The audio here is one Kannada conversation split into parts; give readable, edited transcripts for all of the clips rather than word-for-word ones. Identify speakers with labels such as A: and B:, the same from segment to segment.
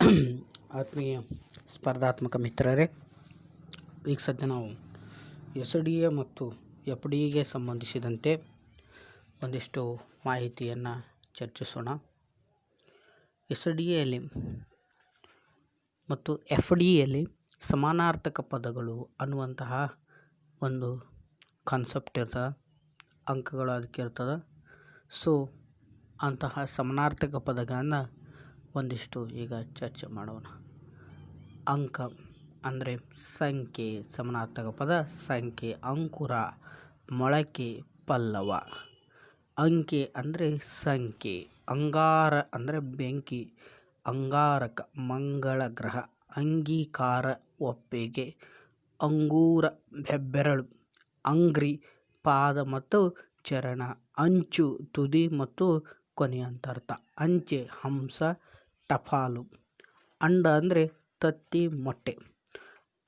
A: ಆತ್ಮೀಯ ಸ್ಪರ್ಧಾತ್ಮಕ ಮಿತ್ರರೇ, ಈಗ ಸದ್ಯ ನಾವು ಎಸ್ ಡಿ ಎ ಮತ್ತು ಎಫ್ ಡಿ ಎಗೆ ಸಂಬಂಧಿಸಿದಂತೆ ಒಂದಿಷ್ಟು ಮಾಹಿತಿಯನ್ನು ಚರ್ಚಿಸೋಣ. ಎಸ್ ಡಿ ಎಯಲ್ಲಿ ಮತ್ತು ಎಫ್ ಡಿ ಎಯಲ್ಲಿ ಸಮಾನಾರ್ಥಕ ಪದಗಳು ಅನ್ನುವಂತಹ ಒಂದು ಕಾನ್ಸೆಪ್ಟ್ ಇರ್ತದೆ, ಅಂಕಗಳು ಅದಕ್ಕೆ ಇರ್ತದೆ. ಸೊ ಅಂತಹ ಸಮಾನಾರ್ಥಕ ಪದಗಳನ್ನು ಒಂದಿಷ್ಟು ಈಗ ಚರ್ಚೆ ಮಾಡೋಣ. ಅಂಕ ಅಂದರೆ ಸಂಖ್ಯೆ, ಸಮಾನಾರ್ಥಕ ಪದ ಸಂಖ್ಯೆ. ಅಂಕುರ, ಮೊಳಕೆ, ಪಲ್ಲವ. ಅಂಕೆ ಅಂದರೆ ಸಂಖ್ಯೆ. ಅಂಗಾರ ಅಂದರೆ ಬೆಂಕಿ, ಅಂಗಾರಕ, ಮಂಗಳ ಗ್ರಹ. ಅಂಗೀಕಾರ, ಒಪ್ಪಿಗೆ. ಅಂಗೂರ, ಹೆಬ್ಬೆರಳು. ಅಂಗ್ರಿ, ಪಾದ ಮತ್ತು ಚರಣ. ಅಂಚು, ತುದಿ ಮತ್ತು ಕೊನೆಯ ಅಂತರ್ಥ. ಅಂಚೆ, ಹಂಸ, ಟಪಾಲು. ಅಂಡ ಅಂದರೆ ತತ್ತಿ, ಮೊಟ್ಟೆ.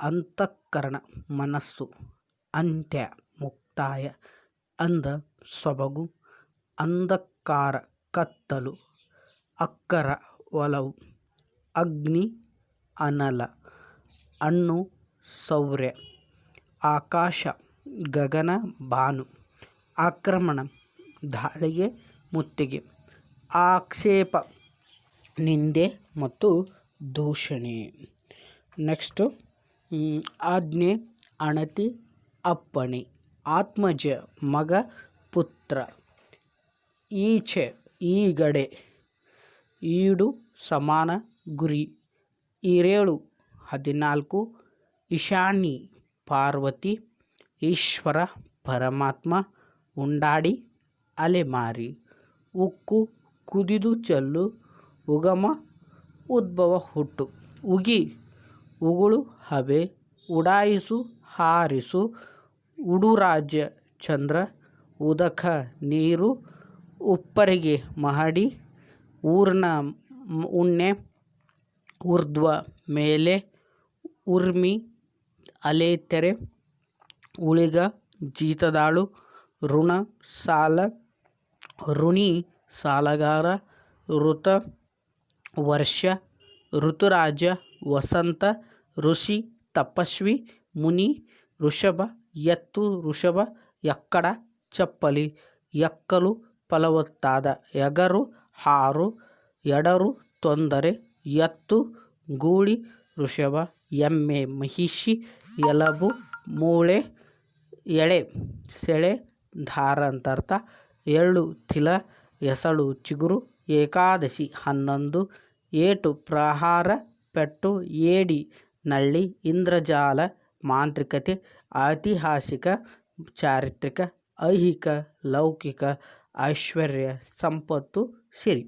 A: ಅಂತಃಕರಣ, ಮನಸ್ಸು. ಅಂತ್ಯ, ಮುಕ್ತಾಯ. ಅಂದ, ಸೊಬಗು. ಅಂಧಕಾರ, ಕತ್ತಲು. ಅಕ್ಕರ, ಒಲವು. ಅಗ್ನಿ, ಅನಲ. ಅಣ್ಣು, ಸೌರ್ಯ. ಆಕಾಶ, ಗಗನ, ಬಾನು. ಆಕ್ರಮಣ, ದಾಳಿಗೆ, ಮುತ್ತಿಗೆ. ಆಕ್ಷೇಪ, ನಿಂದೆ ಮತ್ತು ದೂಷಣೆ. ನೆಕ್ಸ್ಟು ಆಜ್ಞೆ, ಅಣತಿ, ಅಪ್ಪಣೆ. ಆತ್ಮಜ, ಮಗ, ಪುತ್ರ. ಈಚೆ, ಈಗಡೆ. ಈಡು, ಸಮಾನ, ಗುರಿ. ಈರೇಳು, 14. ಈಶಾನಿ, ಪಾರ್ವತಿ. ಈಶ್ವರ, ಪರಮಾತ್ಮ. ಉಂಡಾಡಿ, ಅಲೆಮಾರಿ. ಉಕ್ಕು, ಕುದಿದು ಚೆಲ್ಲು. ಉಗಮ, ಉದ್ಭವ, ಹುಟ್ಟು. ಉಗಿ, ಉಗುಳು, ಹಬೆ. ಉಡಾಯಿಸು, ಹಾರಿಸು. ಉಡುರಾಜ್ಯ, ಚಂದ್ರ. ಉದಕ, ನೀರು. ಉಪ್ಪರಿಗೆ, ಮಹಡಿ. ಊರ್ನ, ಉಣ್ಣೆ. ಊರ್ಧ್ವ, ಮೇಲೆ. ಉರ್ಮಿ, ಅಲೆತೆರೆ. ಉಳಿಗ, ಜೀತದಾಳು. ಋಣ, ಸಾಲ. ಋಣಿ, ಸಾಲಗಾರ. ಋತ, ವರ್ಷ. ಋತುರಾಜ, ವಸಂತ. ಋಷಿ, ತಪಸ್ವಿ. ಮುನಿ, ಋಷಭ. ಎತ್ತು, ವೃಷಭ. ಎಕ್ಕಡ, ಚಪ್ಪಲಿ. ಎಕ್ಕಲು, ಫಲವತ್ತಾದ. ಎಗರು, ಹಾರು. ಎಡರು, ತೊಂದರೆ. ಎತ್ತು, ಗೂಳಿ. ವೃಷಭ. ಎಮ್ಮೆ, ಮಹಿಷಿ. ಎಲಬು, ಮೂಳೆ. ಎಳೆ, ಸೆಳೆ. ದಾರ ಅಂತರ್ಥ. ಎಳ್ಳು, ತಿಲ. ಎಸಳು, ಚಿಗುರು. ಏಕಾದಶಿ, 11. ಏಟು, ಪ್ರಹಾರ, ಪೆಟ್ಟು. ಏಡಿ, ನಳ್ಳಿ. ಇಂದ್ರಜಾಲ, ಮಾಂತ್ರಿಕತೆ. ಐತಿಹಾಸಿಕ, ಚಾರಿತ್ರಿಕ. ಐಹಿಕ, ಲೌಕಿಕ. ಐಶ್ವರ್ಯ, ಸಂಪತ್ತು, ಸಿರಿ.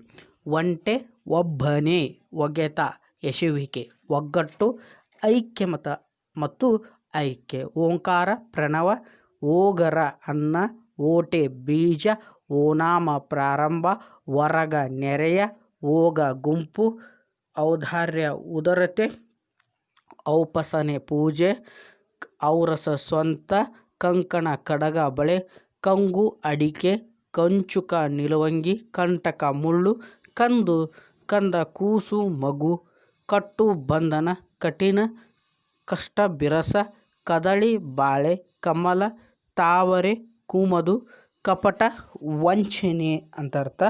A: ಒಂಟೆ, ಒಬ್ಬನೇ. ಒಗೆತ, ಎಸೆಯುವಿಕೆ. ಒಗ್ಗಟ್ಟು, ಐಕ್ಯಮತ ಮತ್ತು ಐಕ್ಯ. ಓಂಕಾರ, ಪ್ರಣವ. ಓಗರ, ಅನ್ನ. ಓಟೆ, ಬೀಜ. ಓನಾಮ, ಪ್ರಾರಂಭ. ಹೊರಗ, ನೆರೆಯ. ಓಗ, ಗುಂಪು. ಔದಾರ್ಯ, ಉದಾರತೆ. ಔಪಾಸನೆ, ಪೂಜೆ. ಔರಸ, ಸ್ವಂತ. ಕಂಕಣ, ಕಡಗ, ಬಳೆ. ಕಂಗು, ಅಡಿಕೆ. ಕಂಚುಕ, ನಿಲುವಂಗಿ. ಕಂಟಕ, ಮುಳ್ಳು. ಕಂದ, ಕೂಸು, ಮಗು. ಕಟ್ಟು, ಬಂಧನ. ಕಠಿಣ, ಕಷ್ಟ, ಬಿರಸ. ಕದಳಿ, ಬಾಳೆ. ಕಮಲ, ತಾವರೆ. ಕುಮದು, ಕಪಟ, ವಂಚನೆ ಅಂತರ್ಥ.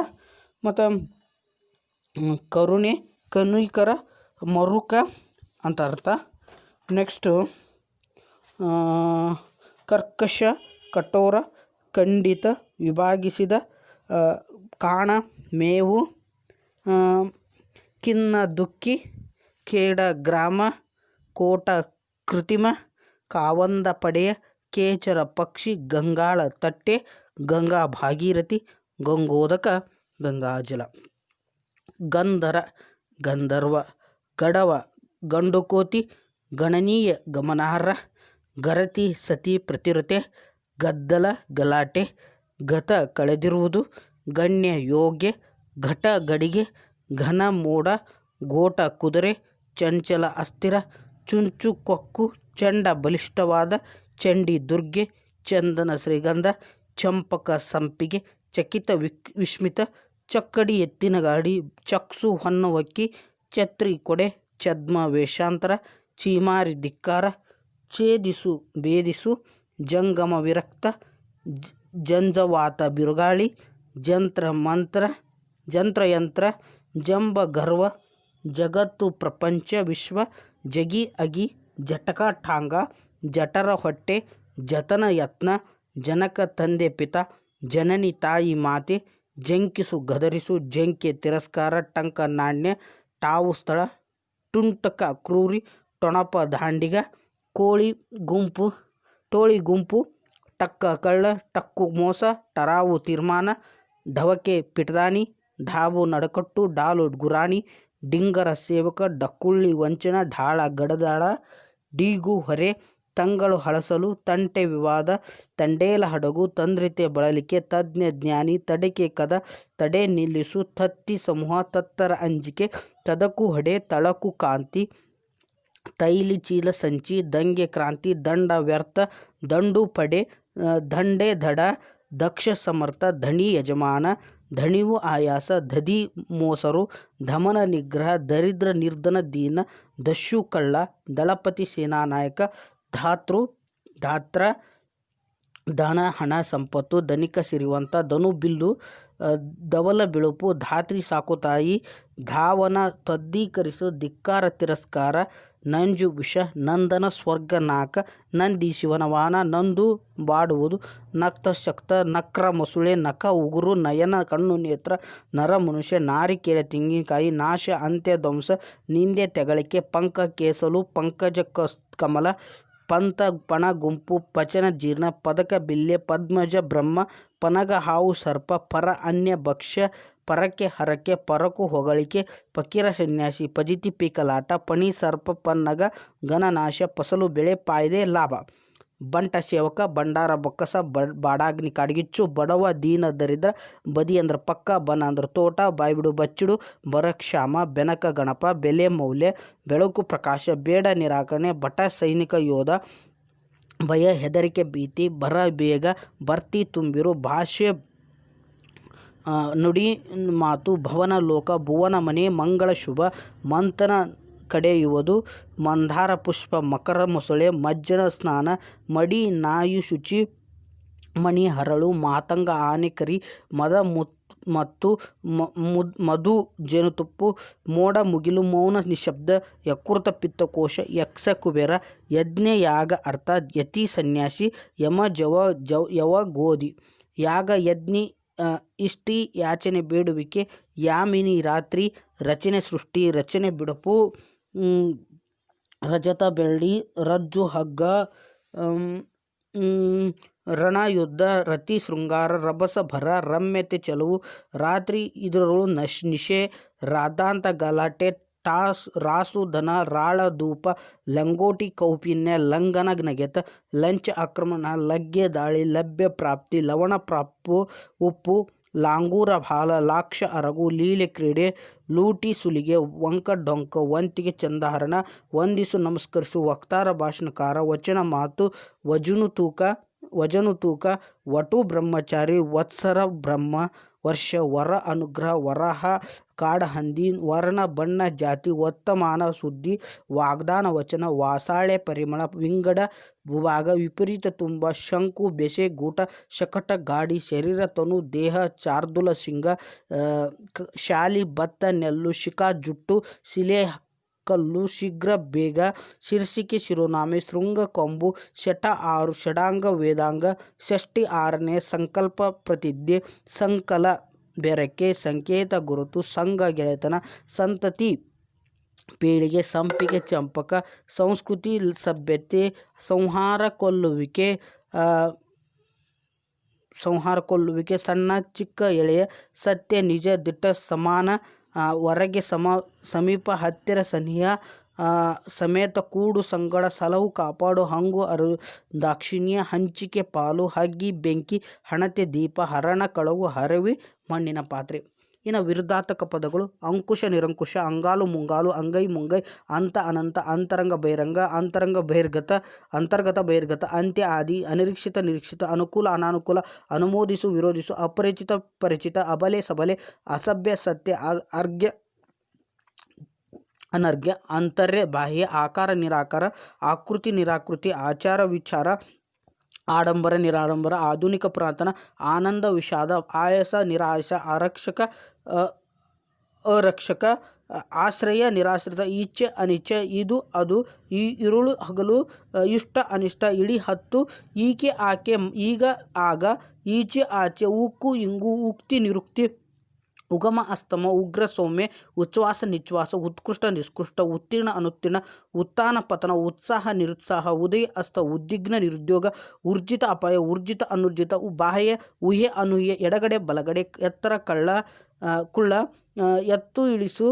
A: ಮತ್ತು ಕರುಣೆ, ಕನಿಕರ. ಮರುಕ ಅಂತರ್ಥ. ನೆಕ್ಸ್ಟು ಕರ್ಕಶ, ಕಠೋರ. ಖಂಡಿತ, ವಿಭಾಗಿಸಿದ. ಕಾಣ, ಮೇವು. ಖಿನ್ನ, ದುಃಖಿ. ಖೇಡ, ಗ್ರಾಮ. ಕೋಟ, ಕೃತಿಮ. ಕಾವಂದ, ಪಡೆಯ. ಕೇಚರ, ಪಕ್ಷಿ. ಗಂಗಾಳ, ತಟ್ಟೆ. ಗಂಗಾ ಭಾಗೀರಥಿ. ಗಂಗೋದಕ, ಗಂಗಾಜಲ. ಗಂಧರ, ಗಂಧರ್ವ. ಗಡವ, ಗಂಡುಕೋತಿ. ಗಣನೀಯ, ಗಮನಾರ್ಹ. ಗರತಿ, ಸತಿ, ಪ್ರತಿರತೆ. ಗದ್ದಲ, ಗಲಾಟೆ. ಗತ, ಕಳೆದಿರುವುದು. ಗಣ್ಯ, ಯೋಗ್ಯ. ಘಟ, ಗಡಿಗೆ. ಘನ, ಮೋಡ. ಗೋಟ, ಕುದುರೆ. ಚಂಚಲ, ಅಸ್ಥಿರ. ಚುಂಚು, ಕೊಕ್ಕು. ಚಂಡ, ಬಲಿಷ್ಠವಾದ. ಚಂಡಿ, ದುರ್ಗೆ. ಚಂದನ, ಶ್ರೀಗಂಧ. ಚಂಪಕ, ಸಂಪಿಗೆ. ಚಕಿತ, ವಿಸ್ಮಿತ. ಚಕ್ಕಡಿ, ಎತ್ತಿನ ಗಾಡಿ. ಚಕ್ಷು, ಹೊನ್ನವಕ್ಕಿ. ಛತ್ರಿ ಕೊಡೆ ಛದ್ಮ ವೇಷಾಂತರ ಚೀಮಾರಿ ಧಿಕ್ಕಾರ ಛೇದಿಸು ಭೇದಿಸು ಜಂಗಮ ವಿರಕ್ತ ಜಂಜವಾತ ಬಿರುಗಾಳಿ ಜಂತ್ರಯಂತ್ರ ಜಂಬ ಗರ್ವ ಜಗತ್ತು ಪ್ರಪಂಚ ವಿಶ್ವ ಜಗಿ ಅಗಿ ಜಟಕ ಠಾಂಗ ಜಠರ ಹೊಟ್ಟೆ ಜತನ ಯತ್ನ ಜನಕ ತಂದೆ ಪಿತ ಜನನಿ ತಾಯಿ ಮಾತೆ ಜಂಕಿಸು ಗದರಿಸು ಜಂಕೆ ತಿರಸ್ಕಾರ ಟಂಕ ನಾಣ್ಯ ಟಾವು ಸ್ಥಳ ಟುಂಟಕ ಕ್ರೂರಿ ಟೊಣಪ ದಾಂಡಿಗ ಟೋಳಿ ಗುಂಪು ಟಕ್ಕ ಕಳ್ಳ ಟಕ್ಕು ಮೋಸ ಟರಾವು ತೀರ್ಮಾನ ಢವಕೆ ಪಿಟದಾನಿ ಢಾಬು ನಡಕಟ್ಟು ಡಾಲು ಗುರಾಣಿ ಡಿಂಗರ ಸೇವಕ ಡಕ್ಕುಳ್ಳಿ ವಂಚನ ಢಾಳ ಗಡದಾಳ ಡೀಗು ಹೊರೆ ತಂಗಳು ಹಳಸಲು ತಂಟೆ ವಿವಾದ ತಂಡೇಲ ಹಡಗು ತಂದ್ರಿತೆ ಬಳಲಿಕೆ ತಜ್ಞ ಜ್ಞಾನಿ ತಡೆಕೆ ಕದ ತಡೆ ನಿಲ್ಲಿಸು ತತ್ತಿ ಸಮೂಹ ತತ್ತರ ಅಂಜಿಕೆ ತದಕು ಹಡೆ ತಳಕು ಕಾಂತಿ ತೈಲಿ ಚೀಲ ಸಂಚಿ ದಂಗೆ ಕ್ರಾಂತಿ ದಂಡ ವ್ಯರ್ಥ ದಂಡು ಪಡೆ ದಂಡೆ ದಡ ದಕ್ಷ ಸಮರ್ಥ ಧಣಿ ಯಜಮಾನ ಧಣಿವು ಆಯಾಸ ದಧಿ ಮೋಸರು ಧಮನ ನಿಗ್ರಹ ದರಿದ್ರ ನಿರ್ಧನ ದೀನ ದಸ್ಯು ಕಳ್ಳ ದಳಪತಿ ಸೇನಾನಾಯಕ ಧಾತ್ರ ಧನ ಹಣ ಸಂಪತ್ತು ಧನಿಕ ಸಿರಿವಂತ ಧನು ಬಿಲ್ಲು ಧವಲ ಬಿಳುಪು ಧಾತ್ರಿ ಸಾಕುತಾಯಿ ಧಾವನ ತದ್ದೀಕರಿಸು ಧಿಕ್ಕಾರ ತಿರಸ್ಕಾರ ನಂಜು ವಿಷ ನಂದನ ಸ್ವರ್ಗ ನಾಕ ನಂದಿ ಶಿವನ ವಾಹನ ನಂದು ಬಾಡುವುದು ನಕ್ತ ಶಕ್ತ ನಕ್ರ ಮೊಸುಳೆ ನಖ ಉಗುರು ನಯನ ಕಣ್ಣು ನೇತ್ರ ನರ ಮನುಷ್ಯ ನಾರಿಕೇಳೆ ತೆಂಗಿನಕಾಯಿ ನಾಶ ಅಂತ್ಯ ಧ್ವಂಸ ನಿಂದೆ ತೆಗಳಿಕೆ ಪಂಕ ಕೇಸಲು ಪಂಕಜ ಕಮಲ ಪಂಥ ಪಣ ಗುಂಪು ಪಚನ ಜೀರ್ಣ ಪದಕ ಬಿಲ್ಲೆ ಪದ್ಮಜ ಬ್ರಹ್ಮ ಪನಗ ಹಾವು ಸರ್ಪ ಪರ ಅನ್ಯ ಭಕ್ಷ್ಯ ಪರಕೆ ಹರಕೆ ಪರಕು ಹೊಗಳಿಕೆ ಫಕೀರ ಸನ್ಯಾಸಿ ಪಜಿತಿ ಪೀಕಲಾಟ ಪಣಿ ಸರ್ಪ ಪನ್ನಗ ಘನನಾಶ ಫಸಲು ಬೆಳೆ ಪಾಯ್ದೆ ಲಾಭ ಬಂಟ ಸೇವಕ ಭಂಡಾರ ಬೊಕ್ಕಸ ಬಾಡಾಗ್ನಿ ಕಾಡ್ಗಿಚ್ಚು ಬಡವ ದೀನ ದರಿದ್ರ ಬದಿ ಅಂದ್ರ ಪಕ್ಕ ಬನ ಅಂದ್ರ ತೋಟ ಬಾಯ್ಬಿಡು ಬಚ್ಚಿಡು ಬರಕ್ಷಾಮ ಬೆನಕ ಗಣಪ ಬೆಲೆ ಮೌಲ್ಯ ಬೆಳಕು ಪ್ರಕಾಶ ಬೇಡ ನಿರಾಕರಣೆ ಭಟ ಸೈನಿಕ ಯೋಧ ಭಯ ಹೆದರಿಕೆ ಭೀತಿ ಬರ ಬೇಗ ಭರ್ತಿ ತುಂಬಿರು ಭಾಷೆ ನುಡಿ ಮಾತು ಭವನ ಲೋಕ ಭುವನ ಮನೆ ಮಂಗಳ ಶುಭ ಮಂಥನ ಕಡೆಯುವುದು ಮಂದಾರ ಪುಷ್ಪ ಮಕರ ಮೊಸಳೆ ಮಜ್ಜನ ಸ್ನಾನ ಮಡಿ ನಾಯು ಶುಚಿ ಮಣಿ ಹರಳು ಮಾತಂಗ ಆನೆ ಕರಿ ಮದ ಮತ್ತು ಮಧು ಜೇನುತುಪ್ಪು ಮೋಡ ಮುಗಿಲು ಮೌನ ನಿಶಬ್ದ ಯಕೃತ ಪಿತ್ತಕೋಶ ಯಕ್ಷ ಕುಬೇರ ಯಜ್ಞ ಯಾಗ ಅರ್ಥಾತ್ ಯತಿ ಸನ್ಯಾಸಿ ಯಮ ಯವ ಗೋಧಿ ಯಾಗ ಯಜ್ಞಿ ಇಷ್ಟಿ ಯಾಚನೆ ಬೇಡುವಿಕೆ ಯಾಮಿನಿ ರಾತ್ರಿ ರಚನೆ ಸೃಷ್ಟಿ ರಚನೆ ಬಿಡುಪು ರಜತ ಬೆಳ್ಳಿ ರಜ್ಜು ಹಗ್ಗ ರಣಯುದ್ಧ ರತಿ ಶೃಂಗಾರ ರಭಸ ಭರ ರಮ್ಯತೆ ಚೆಲುವು ರಾತ್ರಿ ಇದರೊಳು ನಿಶೆ ರಾಧಾಂತ ಗಲಾಟೆ ರಾಸು ಧನ ರಾಳ ಧೂಪ ಲಂಗೋಟಿ ಕೌಪಿನ್ಯ ಲಂಘನ ನಗೆತ ಲಂಚ ಆಕ್ರಮಣ ಲಗ್ಗೆ ದಾಳಿ ಲಭ್ಯ ಪ್ರಾಪ್ತಿ ಲವಣ ಪ್ರಾಪು ಉಪ್ಪು ಲಾಂಗೂರ ಭಾಲ ಲಾಕ್ಷ ಅರಗು ಲೀಲೆ ಕ್ರೀಡೆ ಲೂಟಿ ಸುಲಿಗೆ ವಂಕ ಡೊಂಕ ವಂತಿಗೆ ಚಂದಹರಣ ವಂದಿಸು ನಮಸ್ಕರಿಸು ವಕ್ತಾರ ಭಾಷಣಕಾರ ವಚನ ಮಾತು ವಜನು ತೂಕ ವಟು ಬ್ರಹ್ಮಚಾರಿ ವತ್ಸರ ಬ್ರಹ್ಮ ವರ್ಷ ವರ ಅನುಗ್ರಹ ವರಹ ಕಾಡಹಂದಿ ವರ್ಣ ಬಣ್ಣ ಜಾತಿ ವರ್ತಮಾನ ಸುದ್ದಿ ವಾಗ್ದಾನ ವಚನ ವಾಸಾಳೆ ಪರಿಮಳ ವಿಂಗಡ ಭೂಭಾಗ ವಿಪರೀತ ತುಂಬ ಶಂಕು ಬೆಸೆ ಗೂಟ ಶಕಟ ಗಾಡಿ ಶರೀರ ತನು ದೇಹ ಚಾರ್ದುಲ ಸಿಂಗ ಶಾಲಿ ಭತ್ತ ನೆಲ್ಲು ಶಿಖಾ ಜುಟ್ಟು ಶಿಲೆ ಕಲ್ಲು ಶೀಘ್ರ ಬೇಗ ಶಿರ್ಸಿಕೆ ಶಿರೋನಾಮೆ ಶೃಂಗ ಕೊಂಬು ಶಟ 6 ಷಡಾಂಗ ವೇದಾಂಗ ಷಷ್ಠಿ 6ನೇ ಸಂಕಲ್ಪ ಪ್ರತಿಜ್ಞೆ ಸಂಕಲ ಬೆರಕೆ ಸಂಕೇತ ಗುರುತು ಸಂಘ ಗೆಳೆತನ ಸಂತತಿ ಪೀಳಿಗೆ ಸಂಪಿಗೆ ಚಂಪಕ ಸಂಸ್ಕೃತಿ ಸಭ್ಯತೆ ಸಂಹಾರ ಕೊಲ್ಲುವಿಕೆ ಸಣ್ಣ ಚಿಕ್ಕ ಎಳೆಯ ಸತ್ಯ ನಿಜ ದಿಟ್ಟ ಸಮಾನ ಹೊರಗೆ ಸಮೀಪ ಹತ್ತಿರ ಸನಿಹ ಸಮೇತ ಕೂಡು ಸಂಗಡ ಸಲಹು ಕಾಪಾಡು ಹಂಗು ದಾಕ್ಷಿಣ್ಯ ಹಂಚಿಕೆ ಪಾಲು ಹಗ್ಗಿ ಬೆಂಕಿ ಹಣತೆ ದೀಪ ಹರಣ ಕಳವು ಹರವಿ ಮಣ್ಣಿನ ಪಾತ್ರೆ. ಇನ್ನು ವಿರುದ್ಧಾರ್ಥಕ ಪದಗಳು ಅಂಕುಶ ನಿರಂಕುಶ ಅಂಗಾಲು ಮುಂಗಾಲು ಅಂಗೈ ಮುಂಗೈ ಅಂತ ಅನಂತ ಅಂತರಂಗ ಬಹಿರಂಗ ಅಂತರಂಗ ಬಹಿರ್ಗತ ಅಂತರ್ಗತ ಬಹಿರ್ಗತ ಅಂತ್ಯ ಆದಿ ಅನಿರೀಕ್ಷಿತ ನಿರೀಕ್ಷಿತ ಅನುಕೂಲ ಅನಾನುಕೂಲ ಅನುಮೋದಿಸು ವಿರೋಧಿಸು ಅಪರಿಚಿತ ಪರಿಚಿತ ಅಬಲೆ ಸಬಲೆ ಅಸಭ್ಯ ಸತ್ಯ ಅರ್ಘ್ಯ ಅನರ್ಘ್ಯ, ಆಂತರ್ಯ ಬಾಹ್ಯ, ಆಕಾರ ನಿರಾಕಾರ, ಆಕೃತಿ ನಿರಾಕೃತಿ, ಆಚಾರ ವಿಚಾರ, ಆಡಂಬರ ನಿರಾಡಂಬರ, ಆಧುನಿಕ ಪುರಾತನ, ಆನಂದ ವಿಷಾದ, ಆಯಾಸ ನಿರಾಯಾಸ, ಆರಕ್ಷಕ ಅರಕ್ಷಕ, ಆಶ್ರಯ ನಿರಾಶ್ರಿತ, ಇಚ್ಛೆ ಅನಿಚ್ಛೆ, ಇದು ಅದು, ಇರುಳು ಹಗಲು, ಇಷ್ಟ ಅನಿಷ್ಟ, ಇಡೀ ಹತ್ತು, ಈಕೆ ಆಕೆ, ಈಗ ಆಗ, ಈಚೆ ಆಚೆ, ಉಕ್ಕು ಇಂಗು, ಉಕ್ತಿ ನಿರುಕ್ತಿ, ಉಗಮ ಅಸ್ತಮ, ಉಗ್ರ ಸೌಮ್ಯ, ಉಚ್ಛ್ವಾಸ ನಿಶ್ವಾಸ, ಉತ್ಕೃಷ್ಟ ನಿಷ್ಕೃಷ್ಟ, ಉತ್ತೀರ್ಣ ಅನುತ್ತೀರ್ಣ, ಉತ್ಥಾನ ಪತನ, ಉತ್ಸಾಹ ನಿರುತ್ಸಾಹ, ಉದಯ ಅಸ್ತ, ಉದ್ವಿಗ್ನ ನಿರುದ್ಯೋಗ, ಊರ್ಜಿತ ಅಪಾಯ, ಊರ್ಜಿತ ಅನುರ್ಜಿತ, ಬಾಹ್ಯ ಊಹ್ಯ ಅನೂಹ್ಯ, ಎಡಗಡೆ ಬಲಗಡೆ, ಎತ್ತರ ಕುಳ್ಳ, ಎತ್ತು ಇಳಿಸು,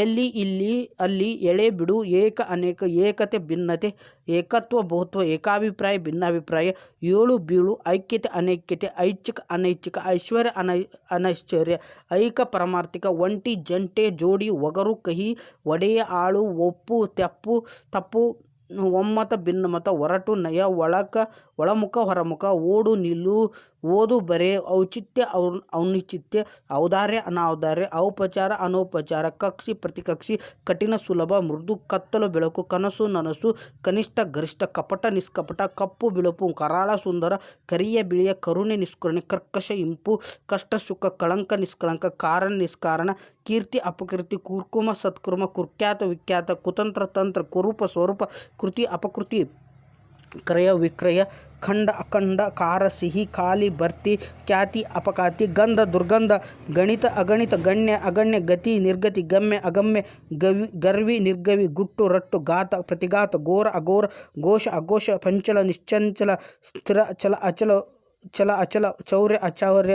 A: ಎಲ್ಲಿ ಇಲ್ಲಿ ಅಲ್ಲಿ, ಎಳೆ ಬಿಡು, ಏಕ ಅನೇಕ, ಏಕತೆ ಭಿನ್ನತೆ, ಏಕತ್ವ ಬಹುತ್ವ, ಏಕಾಭಿಪ್ರಾಯ ಭಿನ್ನಾಭಿಪ್ರಾಯ, ಏಳು ಬೀಳು, ಐಕ್ಯತೆ ಅನೈಕ್ಯತೆ, ಐಚ್ಛಿಕ ಅನೈಚ್ಛಿಕ, ಐಶ್ವರ್ಯ ಅನೈಶ್ವರ್ಯ, ಐಕ ಪರಮಾರ್ಥಿಕ, ಒಂಟಿ ಜಂಟೆ, ಜೋಡಿ, ಒಗರು ಕಹಿ, ಒಡೆಯ ಆಳು, ಒಪ್ಪು ತೆಪ್ಪು ತಪ್ಪು, ಒಮ್ಮತ ಭಿನ್ನಮತ, ಒರಟು ನಯ, ಒಳಮುಖ ಹೊರಮುಖ, ಓಡು ನಿಲ್ಲು, ಓದು ಬರೆ, ಔಚಿತ್ಯ ಔನ್ನಿಚಿತ್ಯ, ಔದಾರ್ಯ ಅನೌದಾರ್ಯ, ಔಪಚಾರ ಅನೌಪಚಾರ, ಕಕ್ಷಿ ಪ್ರತಿಕಕ್ಷಿ, ಕಠಿಣ ಸುಲಭ, ಮೃದು ಕತ್ತಲು ಬೆಳಕು, ಕನಸು ನನಸು, ಕನಿಷ್ಠ ಗರಿಷ್ಠ, ಕಪಟ ನಿಷ್ಕಪಟ, ಕಪ್ಪು ಬಿಳುಪು, ಕರಾಳ ಸುಂದರ, ಕರಿಯ ಬಿಳಿಯ, ಕರುಣೆ ನಿಷ್ಕರುಣೆ, ಕರ್ಕಶ ಇಂಪು, ಕಷ್ಟ ಸುಖ, ಕಳಂಕ ನಿಷ್ಕಳಂಕ, ಕಾರಣ ನಿಷ್ಕಾರಣ, ಕೀರ್ತಿ ಅಪಕೀರ್ತಿ, ಕುರ್ಕುಮ ಸತ್ಕುರ್ಮ, ಕುಖ್ಯಾತ ವಿಖ್ಯಾತ, ಕುತಂತ್ರ ತಂತ್ರ, ಕುರೂಪ ಸ್ವರೂಪ, ಕೃತಿ ಅಪಕೃತಿ, ಕ್ರಯ ವಿಕ್ರಯ, ಖಂಡ ಅಖಂಡ, ಕಾರ ಸಿಹಿ, ಖಾಲಿ ಭರ್ತಿ, ಖ್ಯಾತಿ ಅಪಖ್ಯಾತಿ, ಗಂಧ ದುರ್ಗಂಧ, ಗಣಿತ ಅಗಣಿತ, ಗಣ್ಯ ಅಗಣ್ಯ, ಗತಿ ನಿರ್ಗತಿ, ಗಮ್ಯ ಅಗಮ್ಯ, ಗರ್ವಿ ನಿರ್ಗವಿ, ಗುಟ್ಟು ರಟ್ಟು, ಘಾತ ಪ್ರತಿಘಾತ, ಘೋರ ಅಘೋರ, ಘೋಷ ಅಘೋಷ, ಪಂಚಲ ನಿಶ್ಚಂಚಲ, ಸ್ಥಿರ ಚಲ ಅಚಲ, ಚೌರ್ಯ ಅಚೌರ್ಯ,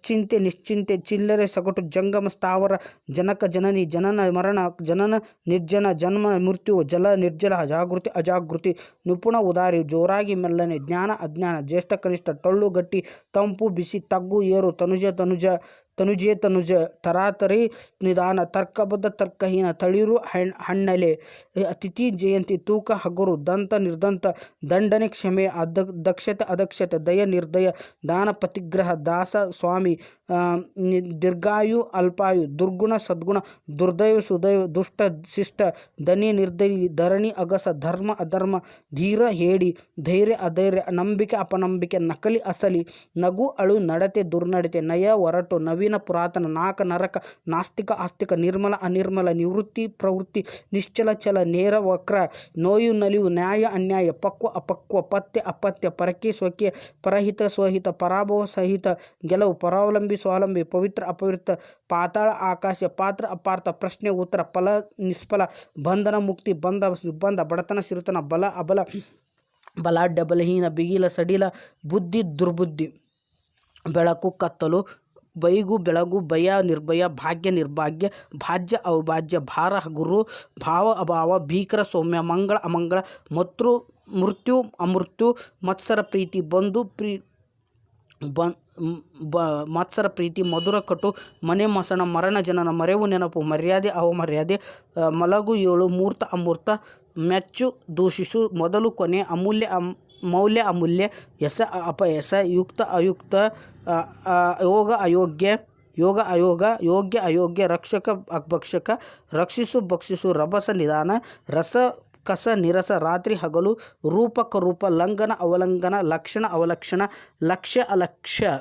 A: ಚಿಂತೆ ನಿಶ್ಚಿಂತೆ, ಚಿಲ್ಲರೆ ಸಗಟು, ಜಂಗಮ ಸ್ಥಾವರ, ಜನಕ ಜನನಿ, ಜನನ ಮರಣ, ಜನನ ನಿರ್ಜನ, ಜನ್ಮ ಮೃತ್ಯು, ಜಲ ನಿರ್ಜಲ, ಜಾಗೃತಿ ಅಜಾಗೃತಿ, ನಿಪುಣ ಉದಾರಿ, ಜೋರಾಗಿ ಮೆಲ್ಲನೆ, ಜ್ಞಾನ ಅಜ್ಞಾನ, ಜ್ಯೇಷ್ಠ ಕನಿಷ್ಠ, ಟೊಳ್ಳು ಗಟ್ಟಿ, ತಂಪು ಬಿಸಿ, ತಗ್ಗು ಏರು, ತನುಜೆ ತನುಜ, ತರಾತರಿ ನಿಧಾನ, ತರ್ಕಬದ್ಧ ತರ್ಕಹೀನ, ತಳಿರು ಹಣ್ಣಲೆ, ತಿಥಿ ಜಯಂತಿ, ತೂಕ ಹಗುರು, ದಂತ ನಿರ್ದಂತ, ದಂಡನೆ ಕ್ಷಮೆ, ದಕ್ಷತೆ ಅದಕ್ಷತೆ, ದಯ ನಿರ್ದಯ, ದಾನ ಪತಿಗ್ರಹ, ದಾಸ ಸ್ವಾಮಿ, ದೀರ್ಘಾಯು ಅಲ್ಪಾಯು, ದುರ್ಗುಣ ಸದ್ಗುಣ, ದುರ್ದೈವ ಸುದೈವ, ದುಷ್ಟ ಶಿಷ್ಟ, ಧನಿ ನಿರ್ದಯಿ, ಧರಣಿ ಅಗಸ, ಧರ್ಮ ಅಧರ್ಮ, ಧೀರ ಹೇಡಿ, ಧೈರ್ಯ ಅಧೈರ್ಯ, ನಂಬಿಕೆ ಅಪನಂಬಿಕೆ, ನಕಲಿ ಅಸಲಿ, ನಗು ಅಳು, ನಡತೆ ದುರ್ನಡತೆ, ನಯ ಒರಟು, ನವೀನ ಪುರಾತನ, ನಾಕ ನರಕ, ನಾಸ್ತಿಕ ಆಸ್ತಿಕ, ನಿರ್ಮಲ ಅನಿರ್ಮಲ, ನಿವೃತ್ತಿ ಪ್ರವೃತ್ತಿ, ನಿಶ್ಚಲ ಚಲ, ನೇರ ವಕ್ರ, ನೋಯು ನಲಿವು, ನ್ಯಾಯ ಅನ್ಯಾಯ, ಪಕ್ವ ಅಪಕ್ವ, ಪಥ್ಯ ಅಪಥ್ಯ, ಪರಕೆ ಸ್ವಕೀಯ, ಪರಹಿತ ಸ್ವಹಿತ, ಪರಾಭವ ಸಹಿತ, ಗೆಲುವು, ಪರಾವಲಂಬಿ ಸ್ವಾವಲಂಬಿ, ಪವಿತ್ರ ಅಪವಿತ್ರ, ಪಾತಾಳ ಆಕಾಶ, ಪಾತ್ರ ಅಪಾರ್ಥ, ಪ್ರಶ್ನೆ ಉತ್ತರ, ಫಲ ನಿಷ್ಫಲ, ಬಂಧನ ಮುಕ್ತಿ, ಬಂಧ ನಿರ್ಬಂಧ, ಬಡತನ ಸಿರಿತನ, ಬಲ ಅಬಲ, ಬಲಾಢ್ಯ ಬಲಹೀನ, ಬಿಗಿಲ ಸಡಿಲ, ಬುದ್ಧಿ ದುರ್ಬುದ್ಧಿ, ಬೆಳಕು ಕತ್ತಲು, ಬೈಗು ಬೆಳಗು, ಭಯ ನಿರ್ಭಯ, ಭಾಗ್ಯ ನಿರ್ಭಾಗ್ಯ, ಭಾಜ್ಯ ಅವಿಭಾಜ್ಯ, ಭಾರ ಹಗುರು, ಭಾವ ಅಭಾವ, ಭೀಕರ ಸೌಮ್ಯ, ಮಂಗಳ ಅಮಂಗಳ, ಮೃತ್ಯು ಅಮೃತ್ಯು, ಮತ್ಸರ ಪ್ರೀತಿ, ಮತ್ಸರ ಪ್ರೀತಿ, ಮಧುರ ಕಟು, ಮನೆ ಮಸಣ, ಮರಣ ಜನನ, ಮರೆವು ನೆನಪು, ಮರ್ಯಾದೆ ಅವಮರ್ಯಾದೆ, ಮಲಗು ಏಳು, ಮೂರ್ತ ಅಮೂರ್ತ, ಮೆಚ್ಚು ದೂಷಿಸು, ಮೊದಲು ಕೊನೆ, ಅಮೂಲ್ಯ ಮೌಲ್ಯ ಅಮೂಲ್ಯ, ಯಸ ಅಪಯಸ, ಯುಕ್ತ ಅಯುಕ್ತ, ಯೋಗ ಅಯೋಗ್ಯ, ಯೋಗ್ಯ ಅಯೋಗ್ಯ, ರಕ್ಷಕ ಭಕ್ಷಕ, ರಕ್ಷಿಸು ಭಕ್ಷಿಸು, ರಭಸ ನಿಧಾನ, ರಸ ಕಸ ನಿರಸ, ರಾತ್ರಿ ಹಗಲು, ರೂಪ ಕರೂಪ, ಲಂಘನ ಅವಲಂಘನ, ಲಕ್ಷಣ ಅವಲಕ್ಷಣ, ಲಕ್ಷ್ಯ ಅಲಕ್ಷ್ಯ,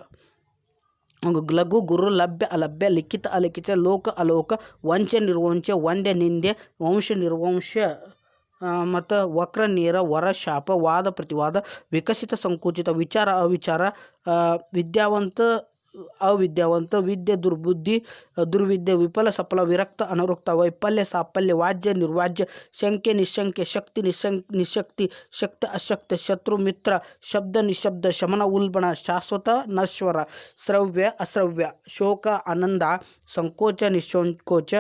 A: ಲಘು ಗುರು, ಲಭ್ಯ ಅಲಭ್ಯ, ಲಿಖಿತ ಅಲಿಖಿತ, ಲೋಕ ಅಲೋಕ, ವಂಚ ನಿರ್ವಂಚ, ವಂದ್ಯ ನಿಂದ್ಯ, ವಂಶ ನಿರ್ವಂಶ, ಮತ್ತು ವಕ್ರ ನೇರ, ವರ ಶಾಪ, ವಾದ ಪ್ರತಿವಾದ, ವಿಕಸಿತ ಸಂಕುಚಿತ, ವಿಚಾರ ಅವಿಚಾರ, ವಿದ್ಯಾವಂತ ಅವಿದ್ಯಾವಂತ, ವಿದ್ಯೆ ದುರ್ಬುದ್ಧಿ ದುರ್ವಿದ್ಯೆ, ವಿಫಲ ಸಫಲ, ವಿರಕ್ತ ಅನುರಕ್ತ, ವೈಫಲ್ಯ ಸಾಫಲ್ಯ, ವಾಜ್ಯ ನಿರ್ವಾಜ್ಯ, ಶಂಕೆ ನಿಶಂಕೆ, ಶಕ್ತಿ ನಿಶಕ್ತಿ, ಶಕ್ತ ಅಶಕ್ತ, ಶತ್ರು ಮಿತ್ರ, ಶಬ್ದ ನಿಶಬ್ದ, ಶಮನ ಉಲ್ಬಣ, ಶಾಶ್ವತ ನಶ್ವರ, ಶ್ರವ್ಯ ಅಶ್ರವ್ಯ, ಶೋಕ ಆನಂದ, ಸಂಕೋಚ ನಿಸ್ಸಂಕೋಚ,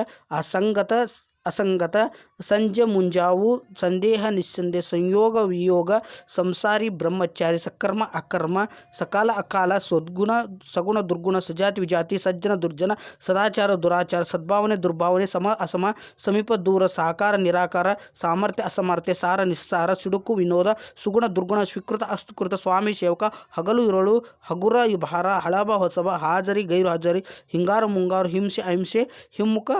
A: ಅಸಂಗತ, ಸಂಜೆ ಮುಂಜಾವು, ಸಂದೇಹ ನಿಸ್ಸಂದೇಹ, ಸಂಯೋಗ ವಿಯೋಗ, ಸಂಸಾರಿ ಬ್ರಹ್ಮಚಾರಿ, ಸಕರ್ಮ ಅಕರ್ಮ, ಸಕಾಲ ಅಕಾಲ, ಸಗುಣ ದುರ್ಗುಣ, ಸಜಾತಿ ವಿಜಾತಿ, ಸಜ್ಜನ ದುರ್ಜನ, ಸದಾಚಾರ ದುರಾಚಾರ, ಸದ್ಭಾವನೆ ದುರ್ಭಾವನೆ, ಸಮ ಅಸಮ, ಸಮೀಪ ದೂರ, ಸಾಕಾರ ನಿರಾಕಾರ, ಸಾಮರ್ಥ್ಯ ಅಸಮರ್ಥ್ಯ, ಸಾರ ನಿಸ್ಸಾರ, ಸಿಡುಕು ವಿನೋದ, ಸುಗುಣ ದುರ್ಗುಣ, ಸ್ವೀಕೃತ ಅಸ್ತುಕೃತ, ಸ್ವಾಮಿ ಸೇವಕ, ಹಗಲು ಇರಳು, ಹಗುರ ಭಾರ, ಹಳಬ ಹೊಸಬ, ಹಾಜರಿ ಗೈರು ಹಾಜರಿ, ಹಿಂಗಾರು ಮುಂಗಾರು, ಹಿಂಸೆ ಅಹಿಂಸೆ, ಹಿಮ್ಮುಖ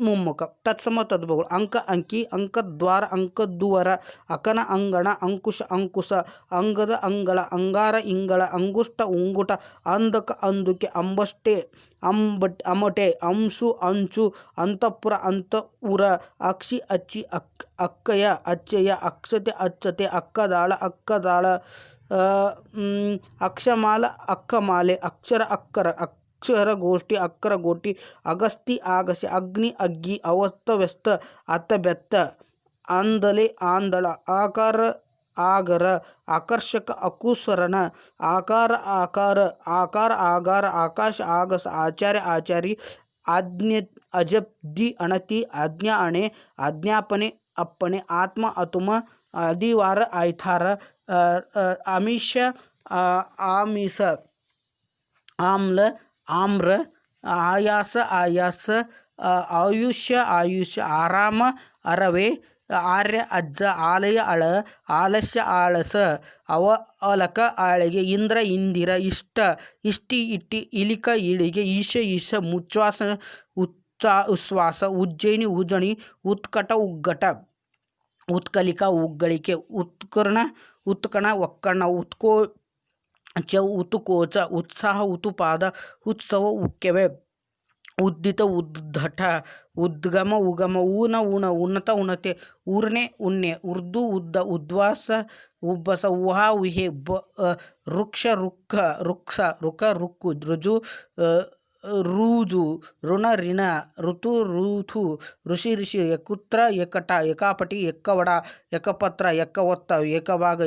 A: ಮುಮ್ಮುಖ. ತತ್ಸ ತತ್ಸಮ ತದ್ಭವಗಳು ಅಂಕ ಅಂಕಿ ಅಂಕದ್ವಾರ ಅಂಕದ್ದುವರ ಅಕನ ಅಂಗಣ ಅಂಕುಶ ಅಂಕುಶ ಅಂಗದ ಅಂಗಳ ಅಂಗಾರ ಇಂಗಳ ಅಂಗುಷ್ಟ ಉಂಗುಟ ಅಂದಕ ಅಂದುಕೆ ಅಂಬಷ್ಟೆ ಅಮಟೆ ಅಂಶು ಅಂಚು ಅಂತಃಪುರ ಉರ ಅಕ್ಷಿ ಅಚ್ಚಿ ಅಕ್ಕಯ ಅಚ್ಚಯ ಅಕ್ಷತೆ ಅಚ್ಚತೆ ಅಕ್ಕದಾಳ ಅಕ್ಷಮಾಲ ಅಕ್ಕಮಾಲೆ ಅಕ್ಷರ ಅಕ್ಷರಗೋಷ್ಠಿ ಅಕ್ಕರಗೋಷ್ಠಿ ಅಗಸ್ತಿ ಆಗಸೆ ಅಗ್ನಿ ಅಗ್ಗಿ ಅವಸ್ತವ್ಯಸ್ತ ಅತ್ತಬೆತ್ತ ಆಂದಲೆ ಆಂದಳ ಆಕಾರ ಆಗರ ಆಕರ್ಷಕ ಅಕುಸರಣ ಆಕಾರ ಆಗಾರ ಆಕಾಶ ಆಗಸ ಆಚಾರ್ಯ ಆಚಾರಿ ಆಜ್ಞೆ ಅಜಬ್ದಿ ಅಣತಿ ಆಜ್ಞಾ ಅಣೆ ಆಜ್ಞಾಪನೆ ಅಪ್ಪಣೆ ಆತ್ಮ ಅತುಮ ಅದಿವಾರ ಆಯ್ತಾರ ಆಮಿಷ ಆಮಿಸ ಆಮ್ಲ ಆಮ್ರ ಆಯಾಸ ಆಯುಷ್ಯ ಆರಾಮ ಅರವೆ ಆರ್ಯ ಅಜ್ಜ ಆಲಯ ಅಳ ಆಲಸ್ಯ ಆಳಸ ಅಲಕ ಆಳಿಗೆ ಇಂದ್ರ ಇಂದಿರ ಇಷ್ಟಿ ಇಟ್ಟಿ ಇಲಿಕ ಇಳಿಗೆ ಈಶ ಮುಚ್ಛ್ವಾಸ ಉಚ್ಛ್ವಾಸ ಉಜ್ಜಯಿನಿ ಉಜಣಿ ಉತ್ಕಟ ಉಗ್ಗಟ ಉತ್ಕಲಿಕ ಉಗ್ಗಳಿಕೆ ಉತ್ಕಣ ಒಕ್ಕಣ ಉತುಕೋಚ ಉತ್ಸಾಹ ಉತುಪಾದ ಉತ್ಸವ ಉಕ್ಕೆವೆ ಉದ್ದಿತ ಉದ್ದಟ ಉದ್ಗಮ ಉಗಮ ಉನ್ನತ ಉನ್ನತೆ ಊರ್ನೆ ಉನ್ನೆ ಉರ್ದು ಉದ್ದ ಉದ್ವಾಸ ಉಬ್ಬಸ ಉಹಾ ಉಹೆ ವೃಕ್ಷ ರುಕ್ಕ ರುಕ್ಕು ರುಜು ರೂಜು ಋಣ ರಿಣ ಋತು ಋಷಿ ಯಕುತ್ರ ಯಕಟ ಯಕಾಪಟಿ ಯಕ್ಕವಡ ಯಕಪತ್ರ ಯಕ್ಕವತ್ತ ಏಕಭಾಗ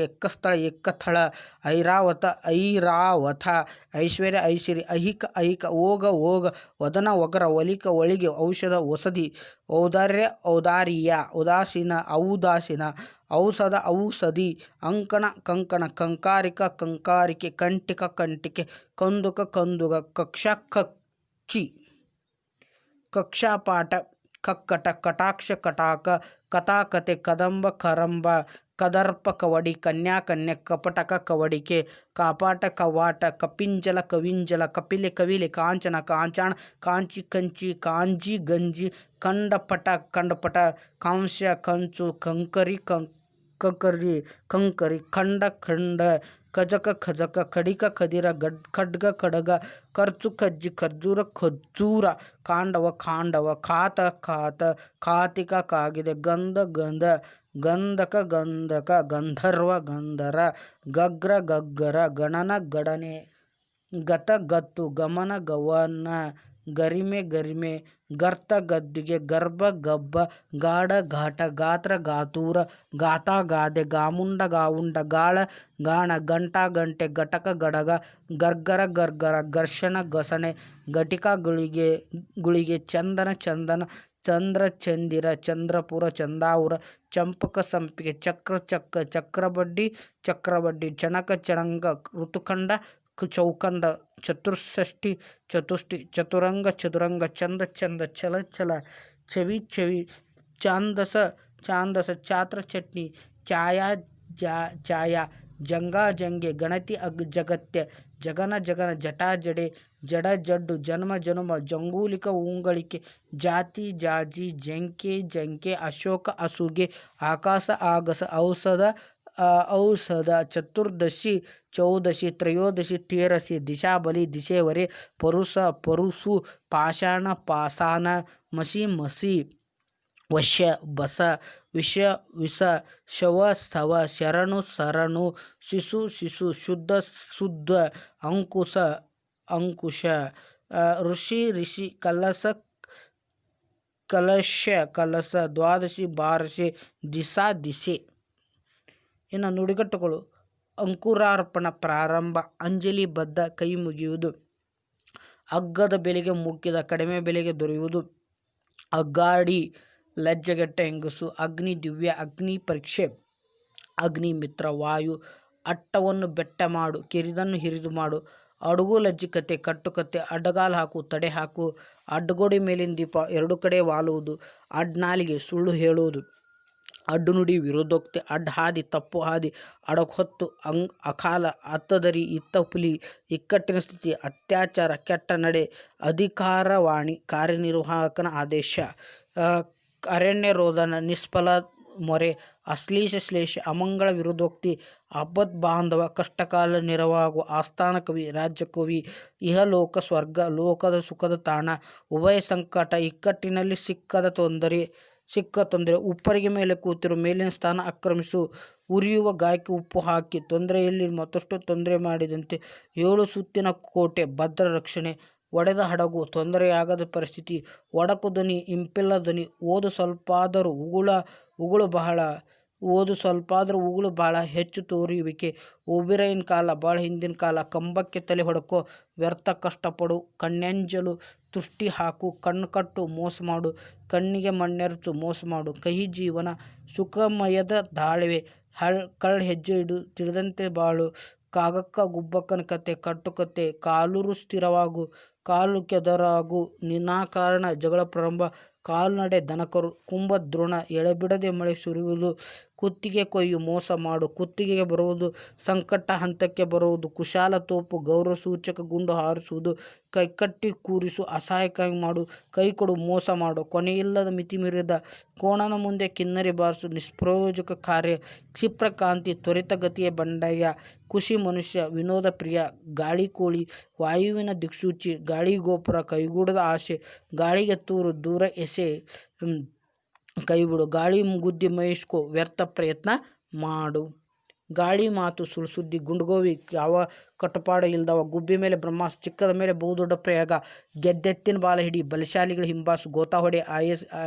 A: ಯಕ್ಕಸ್ಥಳ ಏಕಥಳ ಐರಾವತ ಐಶ್ವರ್ಯ ಐಹಿಕ ಓಗ ವದನ ಒಗರ ಒಲಿಕ ಒಳಿಗೆ ಔಷಧ ಒಸದಿ ಔದಾರ್ಯ ಉದಾಸೀನ ಔಷಧಿ ಅಂಕಣ ಕಂಕಣ ಕಂಕಾರಿಕೆ ಕಂಟಿಕೆ ಕಂದುಕ ಕಕ್ಷಾಪಾಠ ಕಕ್ಕಟ ಕಟಾಕ್ಷ ಕಟಾಕ ಕಥಾಕತೆ ಕದಂಬ ಕರಂಬ ಕದರ್ಪ ಕವಡಿ ಕನ್ಯಾ ಕಪಟಕ ಕವಡಿಕೆ ಕಾಪಾಟ ಕವಾಟ ಕಪಿಂಜಲ ಕವಿಂಜಲ ಕಪಿಲೆ ಕಾಂಚನ ಕಾಂಚಾಣ ಕಾಂಚಿ ಕಂಚಿ ಕಾಂಜಿ ಗಂಜಿ ಕಂಡಪಟ ಕಾಂಸ್ಯ ಕಂಚು ಕಂಕರಿ ಖಂಡ ಖಜಕ ಕಡಿಕ ಖದಿರ ಖಡ್ಗ ಕಡಗ ಖರ್ಚು ಖಜ್ಜಿ ಖರ್ಜೂರ ಖಾಂಡವ ಖಾತ ಖಾತಿಕ ಕಾಗಿದೆ ಗಂಧಕ ಗಂಧರ್ವ ಗಂಧರ ಗಗ್ಗರ ಗಣನೆ ಗತ್ತು ಗಮನ ಗವನ ಗರಿಮೆ ಗರ್ತ ಗದ್ದುಗೆ ಗರ್ಭ ಗಬ್ಬ ಗಾಢ ಘಾಟ ಗಾತ್ರ ಗಾತೂರ ಗಾತ ಗಾದೆ ಗಾವುಂಡ ಗಾಣ ಗಂಟೆ ಘಟಕ ಗಡಗ ಗರ್ಗರ ಘರ್ಷಣ ಘಸಣೆ ಘಟಿಕ ಗುಳಿಗೆ ಚಂದನ ಚಂದ್ರ ಚಂದಿರ ಚಂದ್ರಪುರ ಚಂದಾವುರ ಚಂಪಕ ಸಂಪಿಗೆ ಚಕ್ರಬಡ್ಡಿ ಚಣಂಗ ಋತುಖಂಡ ಚೌಕಂಡ ಚತುಷ್ಟಿ ಚತುರಂಗ ಚಂದ ಛಲ ಚವಿ ಛಾಂದಸ ಛಾತ್ರ ಚಟ್ನಿ ಛಾಯಾ ಜಂಗೆ ಗಣತಿ ಜಗತ್ಯ ಜಗನ ಜಟಾ ಜಡ ಜಡ್ಡು ಜನ್ಮ ಜಂಗೂಲಿಕ ಉಂಗಳಿಕೆ ಜಾತಿ ಜಾಜಿ ಜಂಕೆ ಅಶೋಕ ಅಸುಗೆ ಆಕಾಶ ಆಗಸ ಔಷಧ ಚತುರ್ದಶಿ ಚೌದಶಿ ತ್ರಯೋದಶಿ ತೇರಸಿ ದಿಶಾಬಲಿ ದಿಶೆವರೆ ಪರುಸು ಪಾಷಾಣ ಮಸಿ ವಶ್ಯ ಬಸ ವಿಷ ಶವ ಸ್ತವ ಶರಣು ಶಿಶು ಶುದ್ಧ ಅಂಕುಶ ಋಷಿ ಕಲಶ ದ್ವಾದಶಿ ಬಾರಶೆ ದಿಸೆ. ಇನ್ನು ನುಡಿಗಟ್ಟುಗಳು: ಅಂಕುರಾರ್ಪಣ ಪ್ರಾರಂಭ, ಅಂಜಲಿ ಬದ್ಧ ಕೈ ಮುಗಿಯುವುದು, ಅಗ್ಗದ ಬೆಲೆಗೆ ಮುಗ್ಗಿದ ಕಡಿಮೆ ಬೆಲೆಗೆ ದೊರೆಯುವುದು, ಅಗ್ಗಾಡಿ ಲಜ್ಜೆಗೆಟ್ಟ ಹೆಂಗಸು, ಅಗ್ನಿ ದಿವ್ಯ, ಅಗ್ನಿ ಪರೀಕ್ಷೆ, ಅಗ್ನಿ ಮಿತ್ರ, ವಾಯು, ಅಟ್ಟವನ್ನು ಬೆಟ್ಟ ಮಾಡು, ಕಿರಿದನ್ನು ಹಿರಿದು ಮಾಡು, ಅಡುಗು ಲಜ್ಜಿಕತೆ, ಕಟ್ಟುಕತೆ, ಅಡ್ಡಗಾಲು ಹಾಕು, ತಡೆ ಹಾಕು, ಅಡ್ಡಗೋಡೆ ಮೇಲಿನ ದೀಪ ಎರಡು ಕಡೆ ವಾಲುವುದು, ಅಡ್ನಾಲಿಗೆ, ಸುಳ್ಳು ಹೇಳುವುದು, ಅಡ್ಡು ನುಡಿ ವಿರೋಧೋಕ್ತಿ ಅಡ್ಡ ಹಾದಿ ತಪ್ಪು ಹಾದಿ ಅಡಗೊತ್ತು ಅಕಾಲ ಅತ್ತದರಿ ಇತ್ತ ಪುಲಿ ಇಕ್ಕಟ್ಟಿನ ಸ್ಥಿತಿ ಅತ್ಯಾಚಾರ ಕೆಟ್ಟ ನಡೆ ಅಧಿಕಾರವಾಣಿ ಕಾರ್ಯನಿರ್ವಾಹಕನ ಆದೇಶ ಅರಣ್ಯ ರೋದನ ನಿಷ್ಫಲ ಮೊರೆ ಅಶ್ಲೀಷ ಶ್ಲೇಷ ಅಮಂಗಳ ವಿರೋಧೋಕ್ತಿ ಆಪದ್ ಬಾಂಧವ ಕಷ್ಟಕಾಲ ನೆರವಾಗುವ ಆಸ್ಥಾನ ಕವಿ ರಾಜ್ಯ ಕವಿ ಇಹಲೋಕ ಸ್ವರ್ಗ ಲೋಕದ ಸುಖದ ತಾಣ ಉಭಯ ಸಂಕಟ ಇಕ್ಕಟ್ಟಿನಲ್ಲಿ ಸಿಕ್ಕ ತೊಂದರೆ ಉಪ್ಪರಿಗೆ ಮೇಲೆ ಕೂತಿರು ಮೇಲಿನ ಸ್ಥಾನ ಆಕ್ರಮಿಸು ಉರಿಯುವ ಗಾಯಕ್ಕೆ ಉಪ್ಪು ಹಾಕಿ ತೊಂದರೆಯಲ್ಲಿ ಮತ್ತಷ್ಟು ತೊಂದರೆ ಮಾಡಿದಂತೆ 7 ಸುತ್ತಿನ ಕೋಟೆ ಭದ್ರ ರಕ್ಷಣೆ ಒಡೆದ ಹಡಗು ತೊಂದರೆಯಾಗದ ಪರಿಸ್ಥಿತಿ ಒಡಕು ಧ್ವನಿ ಇಂಪಿಲ್ಲ ಧ್ವನಿ ಓದು ಸ್ವಲ್ಪಾದರೂ ಉಗುಳು ಬಹಳ ಹೆಚ್ಚು ತೋರುವಿಕೆ ಓಬಿರೈನ್ ಕಾಲ ಭಾಳ ಹಿಂದಿನ ಕಾಲ ಕಂಬಕ್ಕೆ ತಲೆ ಹೊಡಕೋ ವ್ಯರ್ಥ ಕಷ್ಟಪಡು ಕಣ್ಣೆಂಜಲು ತುಷ್ಟಿ ಹಾಕು ಕಣ್ಣು ಕಟ್ಟು ಮೋಸ ಮಾಡು ಕಣ್ಣಿಗೆ ಮಣ್ಣೆರಚು ಮೋಸ ಮಾಡು ಕಹಿ ಜೀವನ ಸುಖಮಯದ ದಾಳಿವೆ ಕಳ್ಳ ಹೆಜ್ಜೆ ಇಡು ತಿಳಿದಂತೆ ಬಾಳು ಕಾಗಕ್ಕ ಗುಬ್ಬಕ್ಕನ ಕತೆ ಕಟ್ಟುಕತೆ ಕಾಲೂರು ಸ್ಥಿರವಾಗು ಕಾಲು ಕೆದರಾಗು ನಿನಾಕಾರಣ ಜಗಳ ಪ್ರಾರಂಭ ಕಾಲ್ನಡೆ ದನಕರು ಕುಂಭದ್ರೋಣ ಎಳೆಬಿಡದೆ ಮಳೆ ಸುರಿಯುವುದು ಕುತ್ತಿಗೆ ಕೊಯ್ಯು ಮೋಸ ಮಾಡು ಕುತ್ತಿಗೆಗೆ ಬರುವುದು ಸಂಕಟ ಹಂತಕ್ಕೆ ಬರುವುದು ಕುಶಾಲ ತೋಪು ಗೌರವ ಸೂಚಕ ಗುಂಡು ಹಾರಿಸುವುದು ಕೈಕಟ್ಟಿ ಕೂರಿಸು ಅಸಹಾಯಕವಾಗಿ ಮಾಡು ಕೈ ಕೊಡು ಮೋಸ ಮಾಡು ಕೊನೆಯಿಲ್ಲದ ಮಿತಿ ಮೀರಿದ ಕೋಣನ ಮುಂದೆ ಕಿನ್ನರಿ ಬಾರಿಸು ನಿಷ್ಪ್ರಯೋಜಕ ಕಾರ್ಯ ಕ್ಷಿಪ್ರಕಾಂತಿ ತ್ವರಿತಗತಿಯ ಬಂಡಾಯ ಖುಷಿ ಮನುಷ್ಯ ವಿನೋದ ಪ್ರಿಯ ಗಾಳಿ ಕೋಳಿ ವಾಯುವಿನ ದಿಕ್ಸೂಚಿ ಗಾಳಿ ಗೋಪುರ ಕೈಗೂಡದ ಆಸೆ ಗಾಳಿಗೆ ತೂರು ದೂರ ಎಸೆ ಕೈಬಿಡು ಗಾಳಿ ಗುದ್ದಿ ಮೈಸ್ಕೋ ವ್ಯರ್ಥ ಪ್ರಯತ್ನ ಮಾಡು ಗಾಳಿ ಮಾತು ಸುಳ್ಸುದ್ದಿ ಗುಂಡುಗೋವಿ ಯಾವ ಕಟ್ಟುಪಾಡ ಇಲ್ದವ ಗುಬ್ಬಿ ಮೇಲೆ ಬ್ರಹ್ಮಾಸ್ತ್ರ ಚಿಕ್ಕದ ಮೇಲೆ ಬಹುದೊಡ್ಡ ಪ್ರಯೋಗ ಗೆದ್ದೆತ್ತಿನ ಬಾಲ ಹಿಡಿ ಬಲಶಾಲಿಗಳ ಹಿಂಬಾಸು ಗೋತಾ ಹೊಡೆ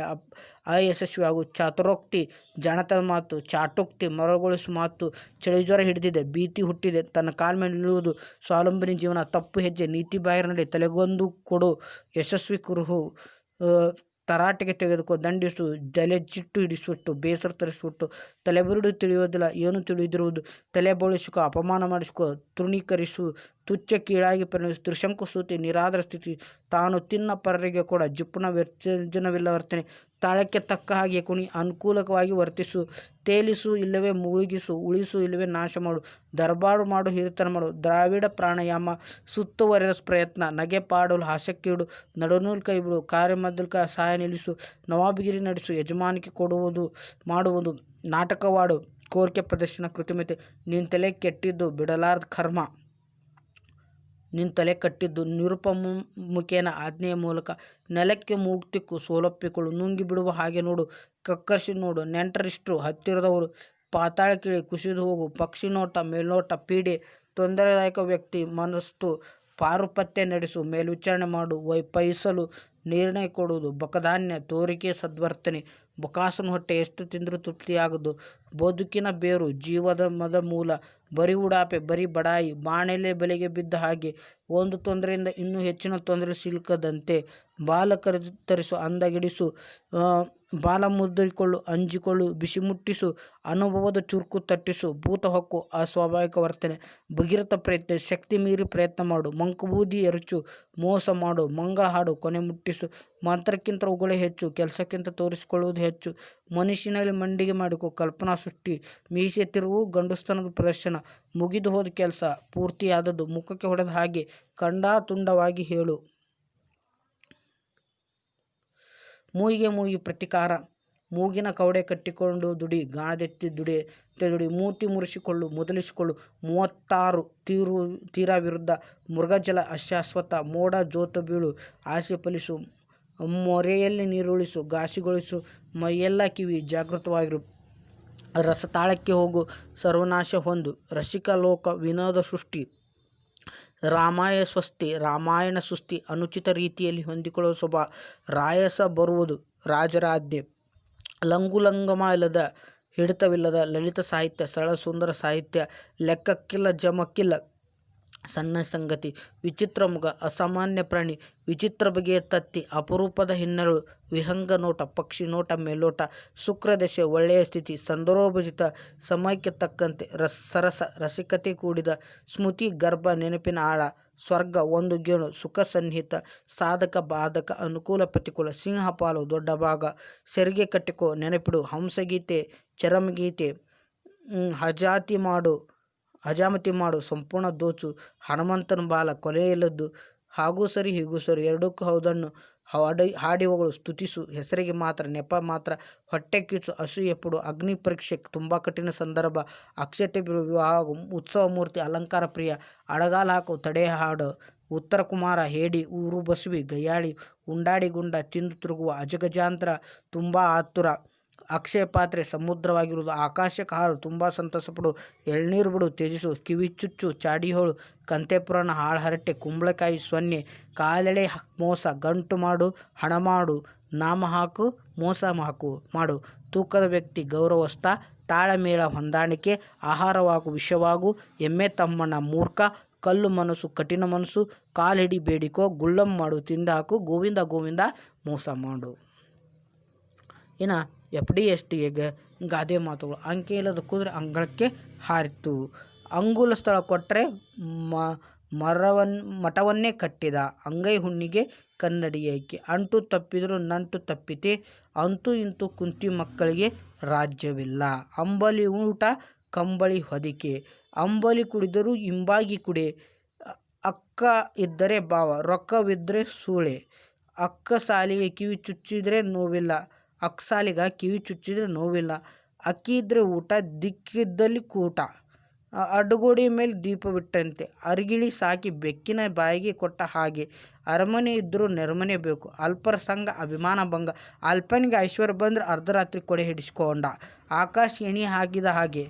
A: ಅಯಶಸ್ವಿ ಹಾಗೂ ಚಾತುರೋಕ್ತಿ ಜಾಣತನ ಮಾತು ಚಾಟೋಕ್ತಿ ಮರಗೊಳಿಸು ಮಾತು ಚಳಿಜ್ವರ ಹಿಡಿದಿದೆ ಭೀತಿ ಹುಟ್ಟಿದೆ ತನ್ನ ಕಾಲ ಮೇಲೆ ನಿಲ್ಲುವುದು ಸ್ವಾವಲಂಬನೆ ಜೀವನ ತಪ್ಪು ಹೆಜ್ಜೆ ನೀತಿ ಬಾಹಿರ ನಡೆ ತಲೆಗೊಂದು ಕೊಡು ಯಶಸ್ವಿ ಕುರುಹು ತರಾಟೆಗೆ ತೆಗೆದುಕೋ ದಂಡಿಸು ಚಿಟ್ಟು ಹಿಡಿಸುಟ್ಟು ಬೇಸರ ತರಿಸುಟ್ಟು ತಲೆಬುರುಡು ತಿಳಿಯೋದಿಲ್ಲ ಏನು ತಿಳಿದಿರುವುದು ತಲೆ ಬೋಳಿಸಿಕೋ ಅಪಮಾನ ಮಾಡಿಸ್ಕೋ ತೃಣೀಕರಿಸು ತುಚ್ಛ ಕೀಳಾಗಿ ಪರಿಣಿಸು ತ್ರಿಶಂಕು ಸೂತಿ ನಿರಾಧಾರ ಸ್ಥಿತಿ ತಾನು ತಿನ್ನ ಪರರಿಗೆ ಕೂಡ ಜಿಪ್ಪುಣ ವ್ಯರ್ಜನವಿಲ್ಲ ವರ್ತನೆ ತಾಳಕ್ಕೆ ತಕ್ಕ ಹಾಗೆ ಕುಣಿ ಅನುಕೂಲಕವಾಗಿ ವರ್ತಿಸು ತೇಲಿಸು ಇಲ್ಲವೇ ಮುಳುಗಿಸು ಉಳಿಸು ಇಲ್ಲವೇ ನಾಶ ಮಾಡು ದರ್ಬಾರು ಮಾಡು ಹಿರಿತನ ಮಾಡು ದ್ರಾವಿಡ ಪ್ರಾಣಾಯಾಮ ಸುತ್ತುವರೆದ ಪ್ರಯತ್ನ ನಗೆ ಪಾಡಲು ಹಾಸ್ಯಕ್ಕೀಡು ನಡುನೂಲು ಕೈ ಬಿಡು ಕಾರ್ಯಮದ್ದಲ್ಕ ಸಹಾಯ ನಿಲ್ಲಿಸು ನವಾಬಗಿರಿ ನಡೆಸು ಯಜಮಾನಿಕೆ ಮಾಡುವುದು ನಾಟಕವಾಡು ಕೋರಿಕೆ ಪ್ರದರ್ಶನ ಕೃತಿಮತೆ ನಿನ್ನ ತಲೆ ಕೆಟ್ಟಿದ್ದು ಬಿಡಲಾರ್ದ ಕರ್ಮ ನಿನ್ನ ತಲೆ ಕಟ್ಟಿದ್ದು ನಿರುಪಮುಖೇನ ಆಜ್ಞೆಯ ಮೂಲಕ ನೆಲಕ್ಕೆ ಮೂಗ್ತಿಕ್ಕು ಸೋಲೊಪ್ಪಿಕೊಳ್ಳು ನುಂಗಿ ಬಿಡುವ ಹಾಗೆ ನೋಡು ಕಕ್ಕರಿಸಿ ನೋಡು ನೆಂಟರಿಷ್ಟರು ಹತ್ತಿರದವರು ಪಾತಾಳ ಕಿಳಿ ಕುಸಿದು ಹೋಗು ಪಕ್ಷಿ ನೋಟ ಮೇಲ್ನೋಟ ಪೀಡೆ ತೊಂದರೆದಾಯಕ ವ್ಯಕ್ತಿ ಮನಸ್ತು ಪಾರುಪತ್ಯ ನಡೆಸು ಮೇಲ್ವಿಚಾರಣೆ ಮಾಡು ಪೈಸಲು ನಿರ್ಣಯ ಕೊಡುವುದು ಬಕಧಾನ್ಯ ತೋರಿಕೆ ಸದ್ವರ್ತನೆ ಬೊಕಾಸನ ಹೊಟ್ಟೆ ಎಷ್ಟು ತಿಂದರೂ ತೃಪ್ತಿಯಾಗದು ಬದುಕಿನ ಬೇರು ಜೀವದ ಮೂಲ ಬರೀ ಉಡಾಪೆ ಬರೀ ಬಡಾಯಿ ಬಾಣಲೆ ಬಲೆಗೆ ಬಿದ್ದ ಹಾಗೆ ಒಂದು ತೊಂದರೆಯಿಂದ ಇನ್ನೂ ಹೆಚ್ಚಿನ ತೊಂದರೆ ಸಿಲುಕದಂತೆ ಬಾಲ ಕತ್ತರಿಸು ಅಂದಗಿಡಿಸು ಬಾಲ ಮುದ್ರಿಕೊಳ್ಳು ಅಂಜಿಕೊಳ್ಳು ಬಿಸಿ ಮುಟ್ಟಿಸು ಅನುಭವದ ಚುರುಕು ತಟ್ಟಿಸು ಭೂತ ಹೊಕ್ಕು ಅಸ್ವಾಭಾವಿಕ ವರ್ತನೆ ಭಗೀರಥ ಪ್ರಯತ್ನ ಶಕ್ತಿ ಮೀರಿ ಪ್ರಯತ್ನ ಮಾಡು ಮಂಕುಬೂದಿ ಎರಚು ಮೋಸ ಮಾಡು ಮಂಗಳ ಹಾಡು ಕೊನೆ ಮುಟ್ಟಿಸು ಮಂತ್ರಕ್ಕಿಂತ ಉಗುಳೆ ಹೆಚ್ಚು ಕೆಲಸಕ್ಕಿಂತ ತೋರಿಸಿಕೊಳ್ಳುವುದು ಹೆಚ್ಚು ಮನುಷ್ಯನಲ್ಲಿ ಮಂಡಿಗೆ ಮಾಡಿಕೊ ಕಲ್ಪನಾ ಸೃಷ್ಟಿ ಮೀಸೆ ತಿರುವು ಗಂಡುಸ್ತನದ ಪ್ರದರ್ಶನ ಮುಗಿದು ಹೋದ ಕೆಲಸ ಪೂರ್ತಿಯಾದದ್ದು ಮುಖಕ್ಕೆ ಹೊಡೆದ ಹಾಗೆ ತುಂಡವಾಗಿ ಹೇಳು ಮೂಗಿ ಪ್ರತಿಕಾರ ಮೂಗಿನ ಕವಡೆ ಕಟ್ಟಿಕೊಂಡು ದುಡಿ ಗಾಣದೆತ್ತಿ ದುಡಿ ಮೂತಿ ಮುರಿಸಿಕೊಳ್ಳು ಮೊದಲಿಸಿಕೊಳ್ಳು 36 ತೀರಾ ವಿರುದ್ಧ ಮೃಗಜಲ ಅಶಾಶ್ವತ ಮೋಡ ಜೋತ ಬೀಳು ಆಸೆ ಫಲಿಸು ಮೊರೆಯಲ್ಲಿ ನೀರುಳಿಸು ಘಾಸಿಗೊಳಿಸು ಮೈಯೆಲ್ಲ ಕಿವಿ ಜಾಗೃತವಾಗಿರು ರಸತಾಳಕ್ಕೆ ಹೋಗು ಸರ್ವನಾಶ ಹೊಂದು ರಸಿಕ ಲೋಕ ವಿನೋದ ಸೃಷ್ಟಿ ರಾಮಾಯಣ ಸುಸ್ತಿ ಅನುಚಿತ ರೀತಿಯಲ್ಲಿ ಹೊಂದಿಕೊಳ್ಳುವ ಸ್ವಭಾವ ರಾಯಸ ಬರುವುದು ರಾಜರಾಜ್ಞೆ ಲಂಗುಲಂಗಮ ಇಲ್ಲದ ಹಿಡಿತವಿಲ್ಲದ ಲಲಿತ ಸಾಹಿತ್ಯ ಸರಳ ಸುಂದರ ಸಾಹಿತ್ಯ ಲೆಕ್ಕಕ್ಕಿಲ್ಲ ಜಮಕ್ಕಿಲ್ಲ ಸಣ್ಣ ಸಂಗತಿ ವಿಚಿತ್ರ ಮುಖ ಅಸಾಮಾನ್ಯ ಪ್ರಾಣಿ ವಿಚಿತ್ರ ಬಗೆಯ ತತ್ತಿ ಅಪರೂಪದ ಹಿನ್ನೆಲೆ ವಿಹಂಗ ನೋಟ ಪಕ್ಷಿ ನೋಟ ಮೇಲೋಟ ಶುಕ್ರದಶೆ ಒಳ್ಳೆಯ ಸ್ಥಿತಿ ಸಂದರ್ಭೋಚಿತ ಸಮಯಕ್ಕೆ ತಕ್ಕಂತೆ ಸರಸ ರಸಿಕತೆ ಕೂಡಿದ ಸ್ಮೃತಿ ಗರ್ಭ ನೆನಪಿನ ಆಳ ಸ್ವರ್ಗ ಒಂದು ಗೇಣು ಸುಖ ಸನ್ನಿಹಿತ ಸಾಧಕ ಬಾಧಕ ಅನುಕೂಲ ಪ್ರತಿಕೂಲ ಸಿಂಹಪಾಲು ದೊಡ್ಡ ಭಾಗ ಸೆರಿಗೆ ಕಟ್ಟಿಕೋ ನೆನಪಿಡು ಹಂಸಗೀತೆ ಚರಮಗೀತೆ ಹಜಾಮತಿ ಮಾಡು ಸಂಪೂರ್ಣ ದೋಚು ಹನುಮಂತನ ಬಾಲ ಕೊನೆಯಲ್ಲದ್ದು ಹಾಗೂ ಸರಿ ಹೀಗೂ ಸರಿ ಎರಡಕ್ಕೂ ಹೌದನ್ನು ಹಾಡಿ ಹೊಗಳು ಸ್ತುತಿಸು ಹೆಸರಿಗೆ ಮಾತ್ರ ನೆಪ ಮಾತ್ರ ಹೊಟ್ಟೆ ಕಿಚ್ಚು ಅಸೂಯೆ ಪಡು ಅಗ್ನಿ ಪರೀಕ್ಷೆ ತುಂಬ ಕಠಿಣ ಸಂದರ್ಭ ಅಕ್ಷತೆ ಬೀಳು ವಿವಾಹ ಉತ್ಸವ ಮೂರ್ತಿ ಅಲಂಕಾರ ಪ್ರಿಯ ಅಡಗಾಲ ಹಾಕು ತಡೆ ಹಾಡು ಉತ್ತರ ಕುಮಾರ ಹೇಡಿ ಊರು ಬಸವಿ ಗಯ್ಯಾಳಿ ಉಂಡಾಡಿ ಗುಂಡ ತಿಂದು ತಿರುಗುವ ಅಜಗಜಾಂತರ ತುಂಬ ಆತುರ ಅಕ್ಷಯ ಪಾತ್ರೆ ಸಮುದ್ರವಾಗಿರುವುದು ಆಕಾಶಕ್ಕೆ ಹಾರು ತುಂಬ ಸಂತಸಪಡು ಎಳ್ನೀರು ಬಿಡು ತ್ಯಜಿಸು ಕಿವಿ ಚುಚ್ಚು ಚಾಡಿಹೋಳು ಕಂತೆ ಪುರಾಣ ಹಾಳಹರಟೆ ಕುಂಬಳಕಾಯಿ ಸೊನ್ನೆ ಕಾಲೆಳೆ ಮೋಸ ಗಂಟು ಮಾಡು ಹಣ ಮಾಡು ನಾಮ ಹಾಕು ಮೋಸ ಮಾಡು ತೂಕದ ವ್ಯಕ್ತಿ ಗೌರವಸ್ಥ ತಾಳಮೇಳ ಹೊಂದಾಣಿಕೆ ಆಹಾರವಾಗು ವಿಷವಾಗು ಎಮ್ಮೆ ತಮ್ಮಣ್ಣ ಮೂರ್ಖ ಕಲ್ಲು ಮನಸ್ಸು ಕಠಿಣ ಮನಸ್ಸು ಕಾಲಿಡಿ ಬೇಡಿಕೋ ಗುಳ್ಳಂ ಮಾಡು ತಿಂದಾಕು ಗೋವಿಂದ ಗೋವಿಂದ ಮೋಸ ಮಾಡು. ಇನ್ನು FD/STಗೆ ಗಾದೆ ಮಾತುಗಳು ಅಂಕೆ ಇಲ್ಲದ ಕುದುರೆ ಅಂಗಳಕ್ಕೆ ಹಾರಿತು ಅಂಗುಲ ಸ್ಥಳ ಕೊಟ್ಟರೆ ಮಠವನ್ನೇ ಕಟ್ಟಿದ ಅಂಗೈ ಹುಣ್ಣಿಗೆ ಕನ್ನಡಿ ಏಕೆ ಅಂಟು ತಪ್ಪಿದರೂ ನಂಟು ತಪ್ಪಿತೆ ಅಂತೂ ಇಂತೂ ಕುಂತಿ ಮಕ್ಕಳಿಗೆ ರಾಜ್ಯವಿಲ್ಲ ಅಂಬಲಿ ಊಟ ಕಂಬಳಿ ಹೊದಿಕೆ ಅಂಬಲಿ ಕುಡಿದರೂ ಇಂಬಾಗಿ ಕುಡಿ ಅಕ್ಕ ಇದ್ದರೆ ಭಾವ ರೊಕ್ಕವಿದ್ದರೆ ಸೂಳೆ ಅಕ್ಕ ಸಾಲಿಗೆ ಕಿವಿ ಚುಚ್ಚಿದ್ರೆ ನೋವಿಲ್ಲ ಅಕ್ಸಾಲಿಗ ಕಿವಿ ಚುಚ್ಚಿದ್ರೆ ನೋವಿಲ್ಲ ಅಕ್ಕಿ ಇದ್ದರೆ ಊಟ ದಿಕ್ಕಿದ್ದಲ್ಲಿ ಕೂಟ ಅಡ್ಗೋಡಿ ಮೇಲೆ ದೀಪ ಬಿಟ್ಟಂತೆ ಅರ್ಗಿಳಿ ಸಾಕಿ ಬೆಕ್ಕಿನ ಬಾಯಿಗೆ ಕೊಟ್ಟ ಹಾಗೆ ಅರಮನೆ ಇದ್ದರೂ ನೆರಮನೆ ಬೇಕು ಅಲ್ಪರ ಸಂಘ ಅಭಿಮಾನ ಭಂಗ ಅಲ್ಪನಿಗೆ ಐಶ್ವರ್ಯ ಬಂದರೆ ಅರ್ಧರಾತ್ರಿ ಕೊಡೆ ಹಿಡಿಸ್ಕೊಂಡ ಆಕಾಶ ಎಣಿ ಹಾಕಿದ ಹಾಗೆ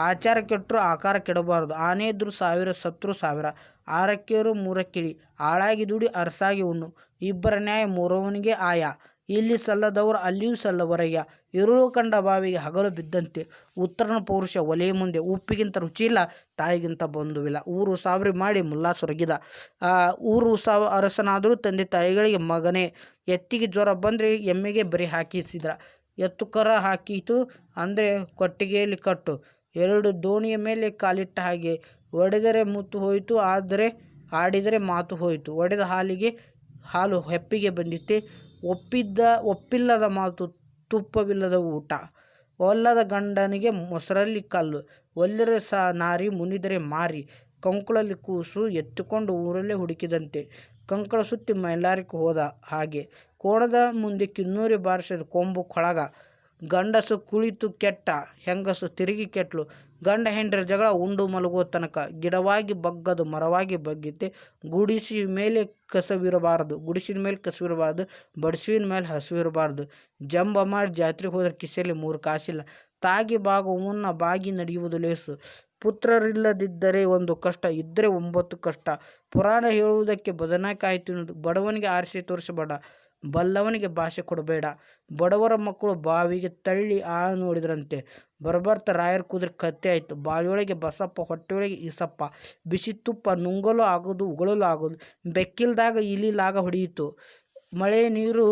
A: ಆಚಾರ ಕೆಟ್ಟರು ಆಕಾರ ಕೆಡಬಾರದು ಆನೆ ಇದ್ದರೂ 1000 ಸತ್ರು 1000 ಆರಕ್ಕೇರು ಮೂರಕ್ಕಿಳಿ ಆಳಾಗಿ ದುಡಿ ಅರಸಾಗಿ ಉಣ್ಣು ಇಬ್ಬರ ನ್ಯಾಯ ಮೂರವನಿಗೆ ಆಯ ಇಲ್ಲಿ ಸಲ್ಲದವರು ಅಲ್ಲಿಯೂ ಸಲ್ಲವರಯ್ಯ ಇರುಳು ಕಂಡ ಬಾವಿಗೆ ಹಗಲು ಬಿದ್ದಂತೆ ಉತ್ತರನ ಪೌರುಷ ಒಲೆ ಮುಂದೆ ಉಪ್ಪಿಗಿಂತ ರುಚಿಯಿಲ್ಲ ತಾಯಿಗಿಂತ ಬಂಧುವಿಲ್ಲ ಊರು ಸಾವರಿ ಮಾಡಿ ಮುಲ್ಲಾ ಸೊರಗಿದ ಊರು ಅರಸನಾದರೂ ತಂದೆ ತಾಯಿಗಳಿಗೆ ಮಗನೇ ಎತ್ತಿಗೆ ಜ್ವರ ಬಂದರೆ ಎಮ್ಮೆಗೆ ಬರಿ ಹಾಕಿಸಿದ್ರ ಎತ್ತು ಕರ ಹಾಕಿತು ಅಂದರೆ ಕೊಟ್ಟಿಗೆಯಲ್ಲಿ ಕಟ್ಟು 2 ದೋಣಿಯ ಮೇಲೆ ಕಾಲಿಟ್ಟ ಹಾಗೆ ಒಡೆದರೆ ಮುತ್ತು ಹೋಯಿತು ಆದರೆ ಆಡಿದರೆ ಮಾತು ಹೋಯಿತು ಒಡೆದ ಹಾಲು ಹೆಪ್ಪಿಗೆ ಬಂದಿತ್ತೆ ಒಪ್ಪಿಲ್ಲದ ಮಾತು ತುಪ್ಪವಿಲ್ಲದ ಊಟ ಒಲ್ಲದ ಗಂಡನಿಗೆ ಮೊಸರಲ್ಲಿ ಕಲ್ಲು ಒಲ್ಲರೆ ನಾರಿ ಮುನಿದರೆ ಮಾರಿ ಕಂಕುಳಲ್ಲಿ ಕೂಸು ಎತ್ತಿಕೊಂಡು ಊರಲ್ಲೇ ಹುಡುಕಿದಂತೆ ಕಂಕಳ ಸುತ್ತಿ ಮೈಲಾರಕ್ಕೆ ಹೋದ ಹಾಗೆ ಕೋಣದ ಮುಂದೆ ಕಿನ್ನೂರಿ ಬಾರಿಸಿದ ಕೊಂಬು ಕೊಳಗ ಗಂಡಸು ಕುಳಿತು ಕೆಟ್ಟ ಹೆಂಗಸು ತಿರುಗಿ ಕೆಟ್ಟಳು ಗಂಡ ಹೆಂಡ್ರ ಜಗಳ ಉಂಡು ಮಲಗುವ ತನಕ ಗಿಡವಾಗಿ ಬಗ್ಗದು ಮರವಾಗಿ ಬಗ್ಗಿತೆ ಗುಡಿಸಿನ ಮೇಲೆ ಕಸವಿರಬಾರದು ಬಡಿಸಿನ ಮೇಲೆ ಹಸುವಿರಬಾರ್ದು ಜಂಬ ಮಾಡಿ ಜಾತ್ರೆಗೆ ಹೋದ್ರೆ ಕಿಸೆಯಲ್ಲಿ 3 ಕಾಸಿಲ್ಲ ತಾಗಿ ಬಾಗುವ ಮುನ್ನ ಬಾಗಿ ನಡೆಯುವುದು ಲೇಸು ಪುತ್ರರಿಲ್ಲದಿದ್ದರೆ 1 ಕಷ್ಟ ಇದ್ದರೆ 9 ಕಷ್ಟ ಪುರಾಣ ಹೇಳುವುದಕ್ಕೆ ಬದನೆಕಾಯಿ ತಿನ್ನುವುದು ಬಡವನಿಗೆ ಆರಿಸಿ ತೋರಿಸಬೇಡ ಬಲ್ಲವನಿಗೆ ಭಾಷೆ ಕೊಡಬೇಡ ಬಡವರ ಮಕ್ಕಳು ಬಾವಿಗೆ ತಳ್ಳಿ ಆಳು ನೋಡಿದ್ರಂತೆ ಬರ್ಬರ್ತ ರಾಯರ ಕುದುರೆ ಕತ್ತೆ ಆಯಿತು ಬಾವಿಯೊಳಗೆ ಬಸಪ್ಪ ಹೊಟ್ಟೆಯೊಳಗೆ ಈಸಪ್ಪ ಬಿಸಿ ತುಪ್ಪ ನುಂಗಲು ಆಗೋದು ಉಗಳಲು ಆಗೋದು ಬೆಕ್ಕಿಲ್ದಾಗ ಇಲಿಲಾಗ ಹೊಡೆಯಿತು ಮಳೆ ನೀರು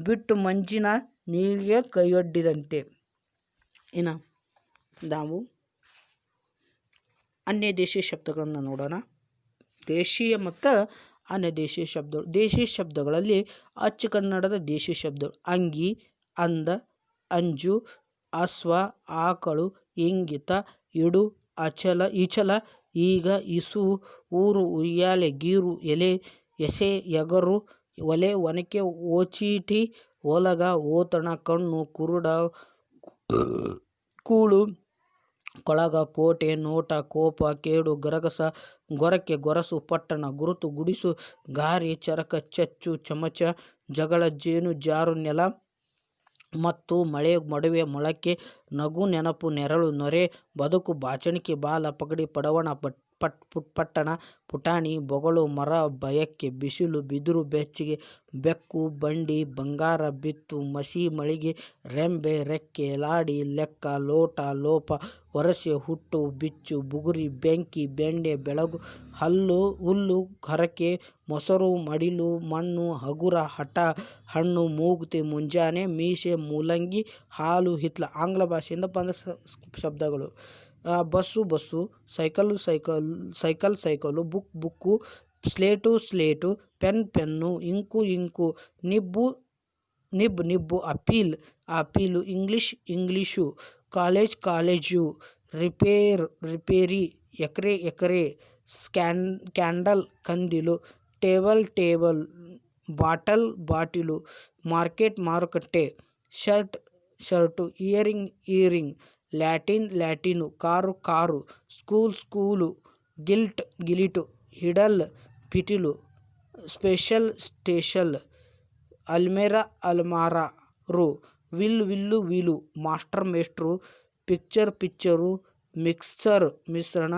A: ಬಿಟ್ಟು ಮಂಜಿನ ನೀರಿಗೆ ಕೈಯೊಡ್ಡಿದಂತೆ. ಇನ್ನು ನಾವು ಅನ್ಯ ದೇಶೀಯ ಶಬ್ದಗಳನ್ನು ನೋಡೋಣ. ದೇಶೀಯ ಮತ್ತು ಅನ್ಯ ದೇಶೀಯ ಶಬ್ದಗಳು. ದೇಶೀಯ ಶಬ್ದಗಳಲ್ಲಿ ಅಚ್ಚ ಕನ್ನಡದ ದೇಶೀಯ ಶಬ್ದಗಳು ಅಂಗಿ ಅಂದ ಅಂಜು ಅಶ್ವ ಆಕಳು ಇಂಗಿತ ಇಡು ಈಚಲ ಈಗ ಇಸು ಊರು ಉಯ್ಯಾಲೆ ಗೀರು ಎಲೆ ಎಸೆ ಎಗರು ಒಲೆ ಒನಕೆ ಓಚೀಟಿ ಒಲಗ ಓತಣ ಕಣ್ಣು ಕುರುಡ ಕೂಳು ಕೊಳಗ ಕೋಟೆ ನೋಟ ಕೋಪ ಕೇಡು ಗರಗಸ ಗೊರಕೆ ಗೊರಸು ಪಟ್ಟಣ ಗುರುತು ಗುಡಿಸು ಗಾರಿ ಚರಕ ಚಚ್ಚು ಚಮಚ ಜಗಳ ಜೇನು ಜಾರು ನೆಲ ಮತ್ತು ಮಳೆ ಮಡುವೆ ಮೊಳಕೆ ನಗು ನೆನಪು ನೆರಳು ನೊರೆ ಬದುಕು ಬಾಚಣಿಕೆ ಬಾಲ ಪಗಡಿ ಪಡವಣ ಪಟ್ಟಣ ಪುಟಾಣಿ ಬೊಗಳು ಮರ ಬಯಕೆ ಬಿಸಿಲು ಬಿದಿರು ಬೆಚ್ಚಗೆ ಬೆಕ್ಕು ಬಂಡಿ ಬಂಗಾರ ಬಿತ್ತು ಮಸಿ ಮಳಿಗೆ ರೆಂಬೆ ರೆಕ್ಕೆ ಲಾಡಿ ಲೆಕ್ಕ ಲೋಟ ಲೋಪ ವರಸೆ ಹುಟ್ಟು ಬಿಚ್ಚು ಬುಗುರಿ ಬೆಂಕಿ ಬೆಂಡೆ ಬೆಳಗು ಹುಲ್ಲು ಹರಕೆ ಮೊಸರು ಮಡಿಲು ಮಣ್ಣು ಹಗುರ ಹಠ ಹಣ್ಣು ಮೂಗುತಿ ಮುಂಜಾನೆ ಮೀಸೆ ಮೂಲಂಗಿ ಹಾಲು ಹಿತ್ಲ. ಆಂಗ್ಲ ಭಾಷೆಯಿಂದ ಬಂದ ಶಬ್ದಗಳು. Bus cycle book slate slate, pen pen, ink ink, nib nib, appeal, English English, college college, ರಿಪೇರಿ, ಎಕರೆ, ಕ್ಯಾಂಡಲ್ ಕಂದಿಲು, ಟೇಬಲ್ ಬಾಟಲು, ಮಾರ್ಕೆಟ್ ಮಾರುಕಟ್ಟೆ, ಶರ್ಟು, ಇಯರಿಂಗ್, ಲ್ಯಾಟಿನು, ಕಾರು, ಸ್ಕೂಲು, ಗಿಲಿಟು, ಹಿಡಲ್ ಪಿಟೀಲು, ಸ್ಟೇಷಲ್, ಅಲ್ಮಾರು, ವಿಲ್ಲು, ಮಾಸ್ಟರ್ ಮೇಷ್ಟ್ರು, ಪಿಕ್ಚರು, ಮಿಶ್ರಣ,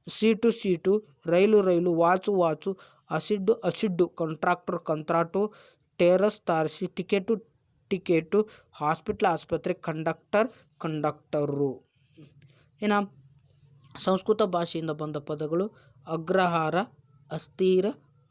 A: ಸೀಟು, ರೈಲು, ವಾಚು, ಅಸಿಡ್ಡು, ಕಂಟ್ರಾಟು, ಟೆರಸ್ ತಾರಸಿ, ಟಿಕೆಟು, ಹಾಸ್ಪಿಟಲ್ ಆಸ್ಪತ್ರೆ, ಕಂಡಕ್ಟರು. ಇನ್ನು ಸಂಸ್ಕೃತ ಭಾಷೆಯಿಂದ ಬಂದ ಪದಗಳು ಅಗ್ರಹಾರ, ಅಸ್ಥಿರ,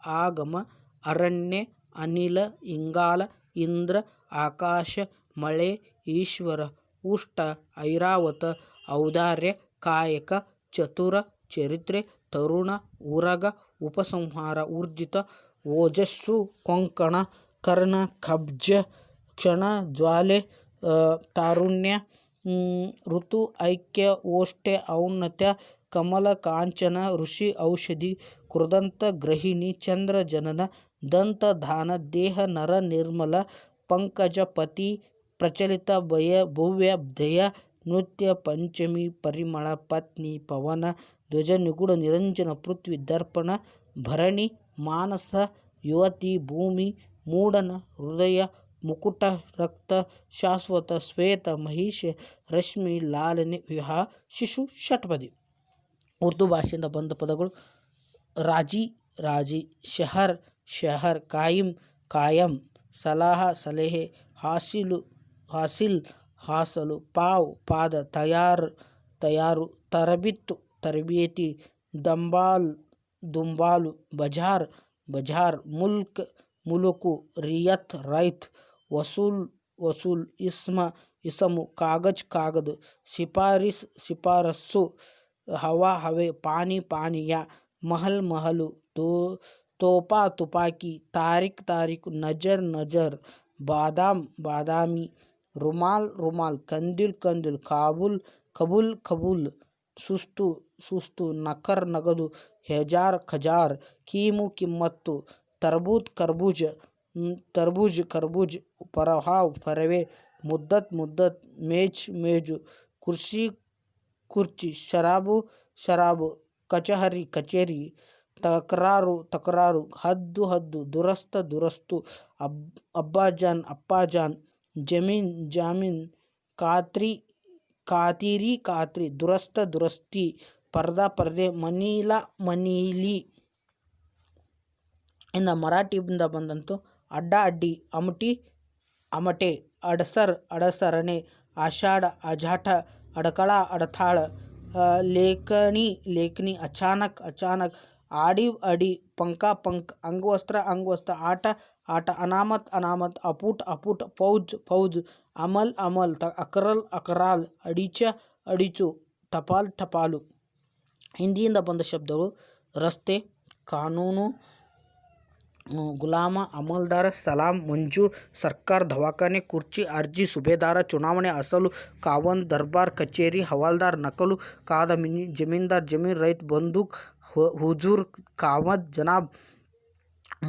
A: ಆಗಮ, ಅರಣ್ಯ, ಅನಿಲ, ಇಂಗಾಲ, ಇಂದ್ರ, ಆಕಾಶ, ಮಳೆ, ಈಶ್ವರ, ಉಷ್ಟ, ಐರಾವತ, ಔದಾರ್ಯ, ಕಾಯಕ, ಚತುರ, ಚರಿತ್ರೆ, ತರುಣ, ಉರಗ, ಉಪಸಂಹಾರ, ಊರ್ಜಿತ, ಓಜಸ್ಸು, ಕೊಂಕಣ, ಕರ್ಣ, ಕಬ್ಜ, ಕ್ಷಣ, ಜ್ವಾಲೆ, ತಾರುಣ್ಯ, ಋತು, ಐಕ್ಯ, ಓಷ್ಠೆ, ಔನ್ನತ್ಯ, ಕಮಲ, ಕಾಂಚನ, ಋಷಿ, ಔಷಧಿ, ಕೃದಂತ, ಗೃಹಿಣಿ, ಚಂದ್ರ, ಜನನ, ದಂತ, ದಾನ, ದೇಹ, ನರ, ನಿರ್ಮಲ, ಪಂಕಜ, ಪತಿ, ಪ್ರಚಲಿತ, ಭವ್ಯ, ದಯ, ನೃತ್ಯ, ಪಂಚಮಿ, ಪರಿಮಳ, ಪತ್ನಿ, ಪವನ, ಧ್ವಜ, ನಿಗೂಢ, ನಿರಂಜನ, ಪೃಥ್ವಿ, ದರ್ಪಣ, ಭರಣಿ, ಮಾನಸ, ಯುವತಿ, ಭೂಮಿ, ಮೂಡನ, ಹೃದಯ, ಮುಕುಟ, ರಕ್ತ, ಶಾಶ್ವತ, ಶ್ವೇತ, ಮಹಿಷ, ರಶ್ಮಿ, ಲಾಲನೆ, ವಿವಾಹ, ಶಿಶು, ಷಟ್ಪದಿ. ಉರ್ದು ಭಾಷೆಯಿಂದ ಬಂದ ಪದಗಳು ರಾಜಿ, ಶಹರ್, ಕಾಯಂ, ಸಲಾಹ, ಸಲಹೆ, ಹಾಸಿಲ್, ಹಾಸಲು, ಪಾದ, ತಯಾರು, ತರಬಿತ್ತು, ತರಬೇತಿ, ದುಂಬಾಲು, ಬಜಾರ್, ಮುಲುಕು, ರಿಯತ್, ರೈತ್, ವಸೂಲ್, ಇಸಮು, ಕಾಗದ್, ಶಿಫಾರಸ್ಸು, ಹವೆ, ಪಾನೀಯ, ಮಹಲು, ತೋಪಾ, ತುಪಾಕಿ, ತಾರೀಕು, ನಜರ್, ಬಾದಾಮಿ, ರುಮಾಲ್, ಕಂದಿಲ್, ಕಬೂಲ್, ಸುಸ್ತು, ನಕರ್, ನಗದು, ಹೆಜಾರ್, ಖಜಾರ್, ಕೀಮು, ಕಿಮ್ಮತ್ತು, ತರ್ಬೂಜ್, ಪರಹಾವ್, ಪರವೆ, ಮುದ್ದತ್, ಮೇಜು, ಕುರ್ಚಿ, ಶರಾಬು, ಕಚೇರಿ, ತಕರಾರು, ಹದ್ದು, ದುರಸ್ತು, ಅಪ್ಪಾಜಾನ್, ಜಮೀನ್, ಖಾತಿರಿ, ದುರಸ್ತಿ, ಪರ್ದೆ, ಮನೀಲಿ. ಇನ್ನು ಮರಾಠಿಯಿಂದ ಬಂದಂತು ಅಡ್ಡ, ಅಡ್ಡಿ, ಅಮಟೆ, ಅಡಸರಣೆ, ಆಷಾಢ, ಅಜಾಠ, ಅಡಕಳ, ಅಡತಾಳ, ಲೇಖನಿ, ಅಚಾನಕ್, ಆಡಿ, ಪಂಕ, ಅಂಗವಸ್ತ್ರ, ಆಟ, ಅನಾಮತ್, ಅಪುಟ್, ಫೌಜ್, ಅಮಲ್, ಅಕರಾಲ್, ಅಡಿಚು, ಟಪಾಲು. ಹಿಂದಿಯಿಂದ ಬಂದ ಶಬ್ದಗಳು ರಸ್ತೆ, ಕಾನೂನು, ಗುಲಾಮ, ಅಮಲ್ದಾರ, ಸಲಾಂ, ಮಂಜೂರ್, ಸರ್ಕಾರ, ದವಾಖಾನೆ, ಕುರ್ಚಿ, ಅರ್ಜಿ, ಸುಬೇದಾರ, ಚುನಾವಣೆ, ಅಸಲು, ಕಾವನ್, ದರ್ಬಾರ್, ಕಚೇರಿ, ಹವಾಲ್ದಾರ್, ನಕಲು, ಕಾದ, ಜಮೀನ್ದಾರ್, ಜಮೀನ್, ರೈತ್, ಬಂದೂಕ್, ಹುಜೂರ್, ಕಾಮದ್, ಜನಾಬ್,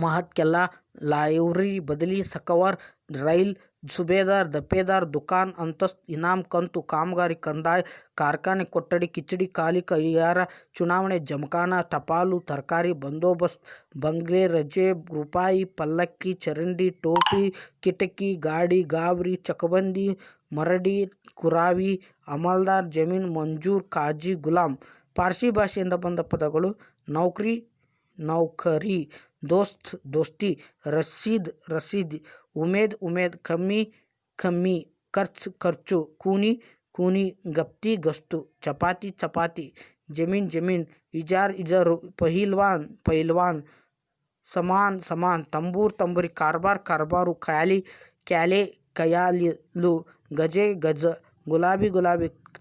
A: ಮಹತ್, ಕೆಲ್ಲ, ಲೈವ್ರಿ, ಬದಲಿ, ಸಕವಾರ್, ರೈಲ್, ಸುಬೇದಾರ್, ದಪೇದಾರ್, ದುಕಾನ್, ಅಂತಸ್ತು, ಇನಾಮ್, ಕಂತು, ಕಾಮಗಾರಿ, ಕಂದಾಯ, ಕಾರ್ಖಾನೆ, ಕೊಠಡಿ, ಕಿಚಡಿ, ಖಾಲಿ, ಕೈಯಾರ, ಚುನಾವಣೆ, ಜಮಖಾನ, ಟಪಾಲು, ತರಕಾರಿ, ಬಂದೋಬಸ್ತ್, ಬಂಗ್ಲೆ, ರಜೆ, ರೂಪಾಯಿ, ಪಲ್ಲಕ್ಕಿ, ಚರಂಡಿ, ಟೋಪಿ, ಕಿಟಕಿ, ಗಾಡಿ, ಗಾಬರಿ, ಚಕಬಂದಿ, ಮರಡಿ, ಕುರಾವಿ, ಅಮಲ್ದಾರ್, ಜಮೀನ್, ಮಂಜೂರ್, ಕಾಜಿ, ಗುಲಾಮ್. ಪಾರ್ಸಿ ಭಾಷೆಯಿಂದ ಬಂದ ಪದಗಳು ನೌಕರಿ, ದೋಸ್ತಿ, ರಸೀದ್, ಉಮೇದ್, ಕಮ್ಮಿ, ಖರ್ಚು, ಕೂನಿ, ಗಪ್ತಿ, ಗಸ್ತು, ಚಪಾತಿ, ಜಮೀನ್, ಇಜಾರು, ಪಹಿಲ್ವಾನ್, ಸಮಾನ್, ತಂಬೂರಿ, ಕಾರ್ಬಾರು, ಕ್ಯಾಲೆ, ಕಯಾಲು, ಗಜ, ಗುಲಾಬಿ,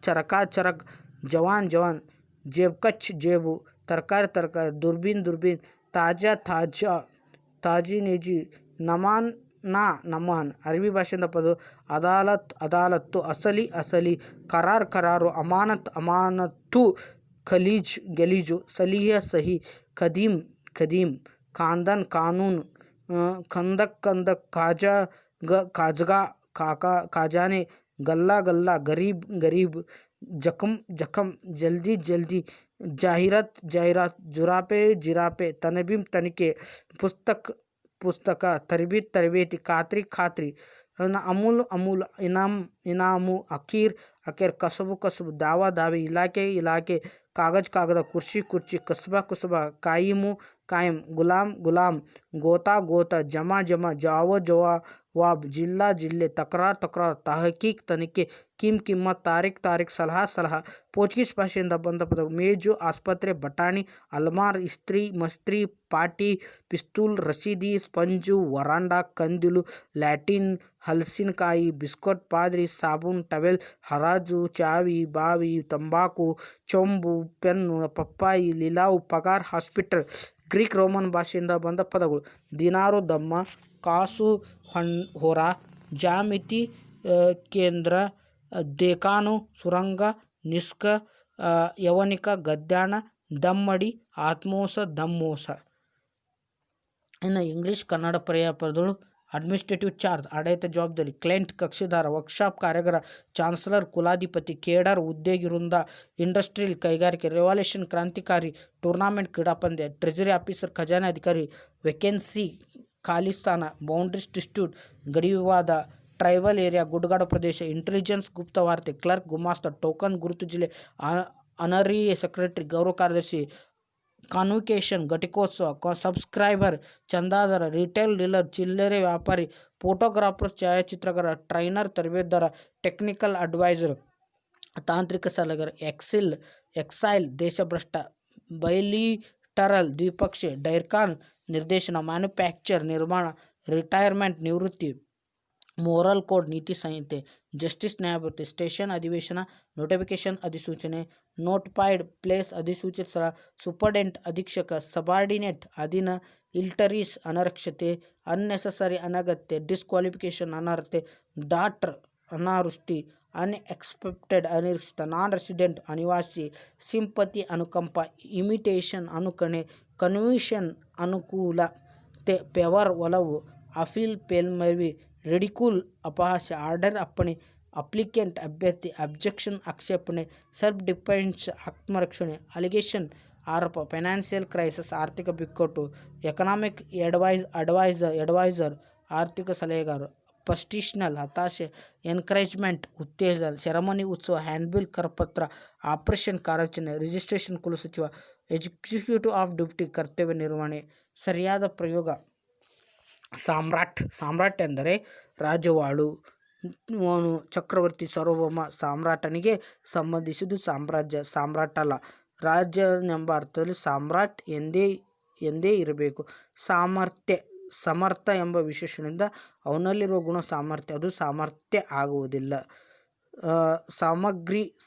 A: ಚರಕ್, ಜವಾನ್, ಜೇಬ್ಕಚ್, ಜೇಬು, ತರಕಾರಿ ತರಕಾರಿ, ದುರ್ಬೀನ್ ದುರ್ಬೀನ್, ತಾಜಾ ತಾಜಾ, ತಾಜಿ ನೇಜಿ, ನಮಾನ್ ನಾ ನಮಾನ್. ಅರಬಿ ಭಾಷೆಯಿಂದ ಪದ ಅದಾಲತ್ ಅದಾಲತ್ತು, ಅಸಲಿ ಅಸಲಿ, ಕರಾರ್ ಕರಾರು, ಅಮಾನತ್ ಅಮಾನತ್ತು, ಖಲೀಜ್ ಗಲೀಜು, ಸಲಿಹ ಸಹಿ, ಖದೀಮ್ ಖದೀಮ್, ಖಾಂದನ್ ಕಾನೂನ್, ಖಂದಕ್ ಕಂದಕ್, ಕಾಜಾ ಕಾಜಗಾ ಖಾಜಾನೆ, ಗಲ್ಲಾ ಗಲ್ಲಾ, ಗರೀಬ್ ಗರೀಬ್, ಜಖಮ್ ಜಖಮ್, ಜಲ್ದಿ ಜಲ್ದಿ, ಜಾಹೀರಾತ್ ಜಾಹೀರಾತ್, ಜುರಾಪೆ ಜಿರಾಪೆ, ತನಬೀಮ್ ತನಿಖೆ, ಪುಸ್ತಕ್ ಪುಸ್ತಕ, ತರಬೇತಿ ತರಬೇತಿ, ಖಾತ್ರಿ ಖಾತ್ರಿ, ಅಮೂಲ್ ಅಮೂಲ್, ಇನಾಮ್ ಇನಾಮು, ಅಕೀರ್ ಅಕೀರ್, ಕಸಬು ಕಸಬು, ದಾವಾ ದಾವಿ, ಇಲಾಖೆ ಇಲಾಖೆ, ಕಾಗಜ್ ಕಾಗದ, ಕುರ್ಚಿ ಕುರ್ಚಿ, ಕಸ್ಬಾ ಕುಸ್ಬಾ, ಕಾಯಿಮು ಕಾಯಂ, ಗುಲಾಮ್ ಗುಲಾಮ್, ಗೋತಾ ಗೋತಾ, ಜಮಾ ಜಮಾ, ಜಾವೋ ಜವಾಬ್, ಜಿಲ್ಲಾ ಜಿಲ್ಲೆ, ತಕರಾರ್ ತಕರಾರ್, ತಹಕೀಕ್ ತನಿಖೆ, ಕಿಮ್ಮತ್, ತಾರೀಖ್ ತಾರೀಖ್, ಸಲಹಾ ಸಲಹಾ. ಪೋರ್ಚುಗೀಸ್ ಭಾಷೆಯಿಂದ ಬಂದ ಪದಗಳು ಮೇಜು, ಆಸ್ಪತ್ರೆ, ಬಟಾಣಿ, ಅಲ್ಮಾರ್, ಇಸ್ತ್ರಿ, ಮಸ್ತ್ರಿ, ಪಾಟಿ, ಪಿಸ್ತೂಲ್, ರಸೀದಿ, ಸ್ಪಂಜು, ವರಾಂಡ, ಕಂದಿಲು, ಲ್ಯಾಟಿನ್, ಹಲಸಿನಕಾಯಿ, ಬಿಸ್ಕಟ್, ಪಾದ್ರಿ, ಸಾಬೂನ್, ಟವೆಲ್, ಹರಾಜು, ಚಾವಿ, ಬಾವಿ, ತಂಬಾಕು, ಚೊಂಬು, ಪೆನ್ನು, ಪಪ್ಪಾಯಿ, ಲಿಲಾವ್, ಪಗಾರ್, ಹಾಸ್ಪಿಟಲ್. ಗ್ರೀಕ್ ರೋಮನ್ ಭಾಷೆಯಿಂದ ಬಂದ ಪದಗಳು ದಿನಾರು, ದಮ್ಮ, ಕಾಸು, ಹೊರ, ಜಾಮಿತಿ, ಕೇಂದ್ರ, ದೇಕಾನು, ಸುರಂಗ, ನಿಸ್ಕ, ಯವನಿಕ, ಗದ್ಯಾಣ, ದಮ್ಮಡಿ, ಆತ್ಮೋಸ, ದಮ್ಮೋಸ. ಇನ್ನು ಇಂಗ್ಲೀಷ್ ಕನ್ನಡ ಪರ್ಯಾಯ ಪದಗಳು ಅಡ್ಮಿನಿಸ್ಟ್ರೇಟಿವ್ ಚಾರ್ಜ್, ಆಡಳಿತ ಜವಾಬ್ದಾರಿ, ಕ್ಲೈಂಟ್ ಕಕ್ಷಿದಾರ, ವರ್ಕ್ಶಾಪ್ ಕಾರ್ಯಾಗಾರ, ಚಾನ್ಸಲರ್ ಕುಲಾಧಿಪತಿ, ಕೇಡರ್ ಉದ್ಯೋಗಿ ವೃಂದ, ಇಂಡಸ್ಟ್ರಿಯಲ್ ಕೈಗಾರಿಕೆ, ರೆವಲ್ಯೂಷನ್ ಕ್ರಾಂತಿಕಾರಿ, ಟೂರ್ನಾಮೆಂಟ್ ಕ್ರೀಡಾಪಂದ್ಯ, ಟ್ರೆಜರಿ ಆಫೀಸರ್ ಖಜಾನೆ ಅಧಿಕಾರಿ, ವೇಕೆನ್ಸಿ ಖಾಲಿ ಸ್ಥಾನ, ಬೌಂಡ್ರೀಸ್ ಡಿಸ್ಪ್ಯೂಟ್ ಗಡಿ ವಿವಾದ, ಟ್ರೈಬಲ್ ಏರಿಯಾ ಗುಡ್ಡಗಾಡು ಪ್ರದೇಶ, ಇಂಟೆಲಿಜೆನ್ಸ್ ಗುಪ್ತವಾರ್ತೆ, ಕ್ಲರ್ಕ್ ಗುಮಾಸ್ತ, ಟೋಕನ್ ಗುರುತು ಜಿಲ್ಲೆ, ಅನರಿ ಸೆಕ್ರೆಟರಿ ಗೌರವ ಕಾರ್ಯದರ್ಶಿ, ಕಾನ್ವಿಕೇಶನ್ ಘಟಿಕೋತ್ಸವ, ಸಬ್ಸ್ಕ್ರೈಬರ್ ಚಂದಾದಾರ, ರಿಟೇಲ್ ಡೀಲರ್ ಚಿಲ್ಲರೆ ವ್ಯಾಪಾರಿ, ಫೋಟೋಗ್ರಾಫರ್ ಛಾಯಾಚಿತ್ರಗಾರ, ಟ್ರೈನರ್ ತರಬೇತುದಾರ, ಟೆಕ್ನಿಕಲ್ ಅಡ್ವೈಸರ್ ತಾಂತ್ರಿಕ ಸಲಹೆಗಾರ, ಎಕ್ಸೈಲ್ ದೇಶಭ್ರಷ್ಟ, ಬೈಲಿಟರಲ್ ದ್ವಿಪಕ್ಷೀಯ, ಡೈರ್ಕಾನ್ ನಿರ್ದೇಶನ, ಮ್ಯಾನುಫ್ಯಾಕ್ಚರ್ ನಿರ್ಮಾಣ, ರಿಟೈರ್ಮೆಂಟ್ ನಿವೃತ್ತಿ, ಮೋರಲ್ ಕೋಡ್ ನೀತಿ ಸಂಹಿತೆ, ಜಸ್ಟಿಸ್ ನ್ಯಾಯಮೂರ್ತಿ, ಸ್ಟೇಷನ್ ಅಧಿವೇಶನ, ನೋಟಿಫಿಕೇಶನ್ ಅಧಿಸೂಚನೆ, ನೋಟಿಫೈಡ್ ಪ್ಲೇಸ್ ಅಧಿಸೂಚಿತ ಸ್ಥಳ, ಸೂಪರ್ಡೆಂಟ್ ಅಧೀಕ್ಷಕ, ಸಬಾರ್ಡಿನೇಟ್ ಅಧೀನ, ಇಲ್ಟರೀಸ್ ಅನಕ್ಷರತೆ, ಅನ್ನೆಸೆಸರಿ ಅನಗತ್ಯ, ಡಿಸ್ಕ್ವಾಲಿಫಿಕೇಶನ್ ಅನರ್ಹತೆ, ಡಾಟ್ರ್ ಅನಾವೃಷ್ಟಿ, ಅನ್ಎಕ್ಸ್ಪೆಕ್ಟೆಡ್ ಅನಿರೀಕ್ಷಿತ, ನಾನ್ ರೆಸಿಡೆಂಟ್ ಅನಿವಾಸಿ, ಸಿಂಪತಿ ಅನುಕಂಪ, ಇಮಿಟೇಷನ್ ಅನುಕರಣೆ, ಕನ್ವ್ಯೂಷನ್ ಅನುಕೂಲತೆ, ಪೆವರ್ ಒಲವು, ಅಫೀಲ್ ಮೇಲ್ಮನವಿ, ರಿಡಿಕ್ಯೂಲ್ ಅಪಹಾಸ್ಯ, ಆರ್ಡರ್ ಅಪ್ಪಣೆ, ಅಪ್ಲಿಕೆಂಟ್ ಅಭ್ಯರ್ಥಿ, ಅಬ್ಜೆಕ್ಷನ್ ಆಕ್ಷೇಪಣೆ, ಸೆಲ್ಫ್ ಡಿಫೆನ್ಸ್ ಆತ್ಮರಕ್ಷಣೆ, ಅಲಿಗೇಷನ್ ಆರೋಪ, ಫೈನಾನ್ಷಿಯಲ್ ಕ್ರೈಸಿಸ್ ಆರ್ಥಿಕ ಬಿಕ್ಕಟ್ಟು, ಎಕನಾಮಿಕ್ ಅಡ್ವೈಸರ್ ಆರ್ಥಿಕ ಸಲಹೆಗಾರ, ಪಸ್ಟಿಷನಲ್ ಹತಾಶೆ, ಎನ್ಕರೇಜ್ಮೆಂಟ್ ಉತ್ತೇಜನ, ಸೆರೆಮನಿ ಉತ್ಸವ, ಹ್ಯಾಂಡ್ಬಿಲ್ ಕರಪತ್ರ, ಆಪರೇಷನ್ ಕಾರ್ಯಾಚರಣೆ, ರಿಜಿಸ್ಟ್ರೇಷನ್ ಕುಲಸಚಿವ, ಎಕ್ಸಿಕ್ಯೂಟಿವ್ ಆಫ್ ಡ್ಯೂಟಿ ಕರ್ತವ್ಯ ನಿರ್ವಹಣೆ. ಸರಿಯಾದ ಪ್ರಯೋಗ ಸಾಮ್ರಾಟ್ ಎಂದರೆ ರಾಜವಾಳು, ಚಕ್ರವರ್ತಿ, ಸಾರ್ವಭೌಮ, ಸಾಮ್ರಾಟನಿಗೆ ಸಂಬಂಧಿಸಿದ್ದು ಸಾಮ್ರಾಜ್ಯ, ಸಾಮ್ರಾಟಲ್ಲ. ರಾಜನೆಂಬ ಅರ್ಥದಲ್ಲಿ ಸಾಮ್ರಾಟ್ ಎಂದೇ ಇರಬೇಕು. ಸಾಮರ್ಥ್ಯ, ಸಮರ್ಥ ಎಂಬ ವಿಶೇಷಣದಿಂದ ಅವನಲ್ಲಿರುವ ಗುಣ ಸಾಮರ್ಥ್ಯ, ಅದು ಸಾಮರ್ಥ್ಯ ಆಗುವುದಿಲ್ಲ.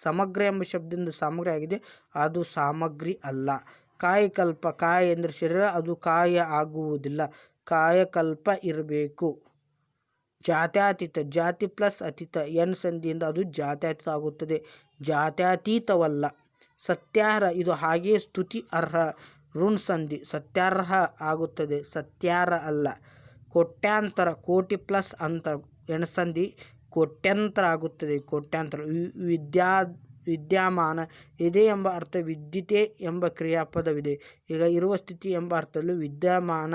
A: ಸಮಗ್ರ ಎಂಬ ಶಬ್ದದಿಂದ ಸಾಮಗ್ರಿ ಆಗಿದೆ, ಅದು ಸಾಮಗ್ರಿ ಅಲ್ಲ. ಕಾಯಕಲ್ಪ, ಕಾಯ ಎಂದರೆ ಶರೀರ, ಅದು ಕಾಯ ಆಗುವುದಿಲ್ಲ, ಕಾಯಕಲ್ಪ ಇರಬೇಕು. ಜಾತ್ಯತೀತ, ಜಾತಿ ಪ್ಲಸ್ ಅತೀತ ಎನ್ ಸಂಧಿಯಿಂದ ಅದು ಜಾತ್ಯತೀತ ಆಗುತ್ತದೆ, ಜಾತ್ಯತೀತವಲ್ಲ. ಸತ್ಯಾರ್ಹ, ಇದು ಹಾಗೆಯೇ ಸ್ತುತಿ ಅರ್ಹ, ಋಣ್ ಸಂಧಿ, ಸತ್ಯಾರ್ಹ ಆಗುತ್ತದೆ, ಸತ್ಯಾರ್ಹ ಅಲ್ಲ. ಕೋಟ್ಯಾಂತರ, ಕೋಟಿ ಪ್ಲಸ್ ಅಂತರ ಎಣಸಂಧಿ, ಕೋಟ್ಯಂತರ ಆಗುತ್ತದೆ, ಕೋಟ್ಯಾಂತರ. ವಿದ್ಯಮಾನ, ಇದೆ ಎಂಬ ಅರ್ಥ ವಿದ್ಯತೆ ಎಂಬ ಕ್ರಿಯಾಪದವಿದೆ, ಈಗ ಇರುವ ಸ್ಥಿತಿ ಎಂಬ ಅರ್ಥದಲ್ಲಿ ವಿದ್ಯಮಾನ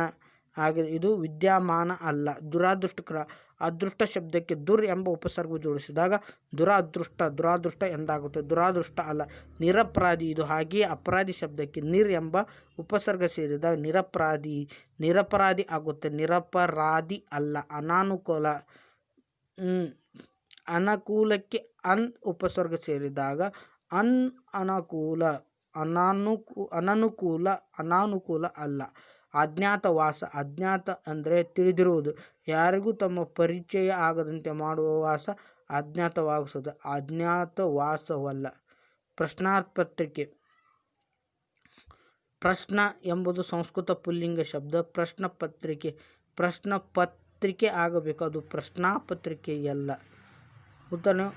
A: ಆಗಿದೆ, ಇದು ವಿದ್ಯಮಾನ ಅಲ್ಲ. ದುರದೃಷ್ಟಕರ, ಅದೃಷ್ಟ ಶಬ್ದಕ್ಕೆ ದುರ್ ಎಂಬ ಉಪಸರ್ಗ ಜೋಡಿಸಿದಾಗ ದುರಾದೃಷ್ಟ ಎಂದಾಗುತ್ತದೆ, ದುರಾದೃಷ್ಟ ಅಲ್ಲ. ನಿರಪರಾಧಿ, ಇದು ಹಾಗೆಯೇ ಅಪರಾಧಿ ಶಬ್ದಕ್ಕೆ ನಿರ್ ಎಂಬ ಉಪಸರ್ಗ ಸೇರಿದಾಗ ನಿರಪರಾಧಿ ಆಗುತ್ತದೆ, ನಿರಪರಾಧಿ ಅಲ್ಲ. ಅನಾನುಕೂಲ, ಅನುಕೂಲಕ್ಕೆ ಅನ್ ಉಪಸರ್ಗ ಸೇರಿದಾಗ ಅನಾನುಕೂಲ ಅಲ್ಲ. ಅಜ್ಞಾತವಾಸ, ಅಜ್ಞಾತ ಅಂದರೆ ತಿಳಿದಿರುವುದು, ಯಾರಿಗೂ ತಮ್ಮ ಪರಿಚಯ ಆಗದಂತೆ ಮಾಡುವ ವಾಸ ಅಜ್ಞಾತವಾಸ, ಅಜ್ಞಾತವಾಸವಲ್ಲ. ಪ್ರಶ್ನಾಪತ್ರಿಕೆ ಪ್ರಶ್ನ ಎಂಬುದು ಸಂಸ್ಕೃತ ಪುಲ್ಲಿಂಗ ಶಬ್ದ. ಪ್ರಶ್ನ ಪತ್ರಿಕೆ ಆಗಬೇಕು, ಅದು ಪ್ರಶ್ನಾಪತ್ರಿಕೆಯಲ್ಲ. ಉದಾಹರಣೆ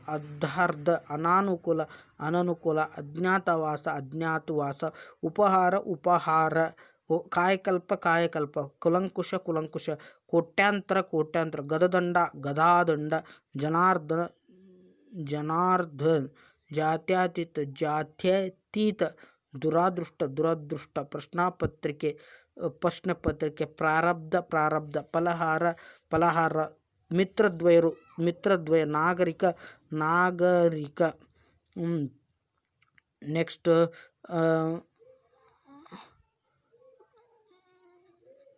A: ಅರ್ಧಾರ್ಧ, ಅನಾನುಕೂಲ ಅನನುಕೂಲ, ಅಜ್ಞಾತವಾಸ ಅಜ್ಞಾತವಾಸ, ಉಪಹಾರ ಕಾಯಕಲ್ಪ, ಕುಲಂಕುಷ, ಕೋಟ್ಯಾಂತರ, ಗದದಂಡ ಗದಾದಂಡ, ಜನಾರ್ದನ್, ಜಾತ್ಯತೀತ, ದುರದೃಷ್ಟ, ಪ್ರಶ್ನೆಪತ್ರಿಕೆ, ಪ್ರಾರಬ್ಧ, ಫಲಹಾರ, ಮಿತ್ರದ್ವಯ, ನಾಗರಿಕ. ನೆಕ್ಸ್ಟ್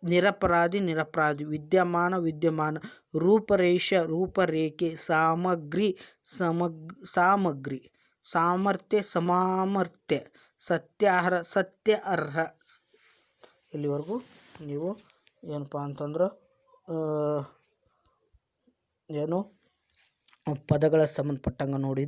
A: ನಿರಪರಾಧಿ, ವಿದ್ಯಮಾನ, ರೂಪರೇಖೆ, ಸಾಮಗ್ರಿ, ಸಾಮರ್ಥ್ಯ, ಸತ್ಯಾರ್ಹ. ಇಲ್ಲಿವರೆಗೂ ನೀವು ಏನಪ್ಪ ಅಂತಂದ್ರೆ ಪದಗಳ ಸಂಬಂಧಪಟ್ಟಂಗೆ ನೋಡಿ.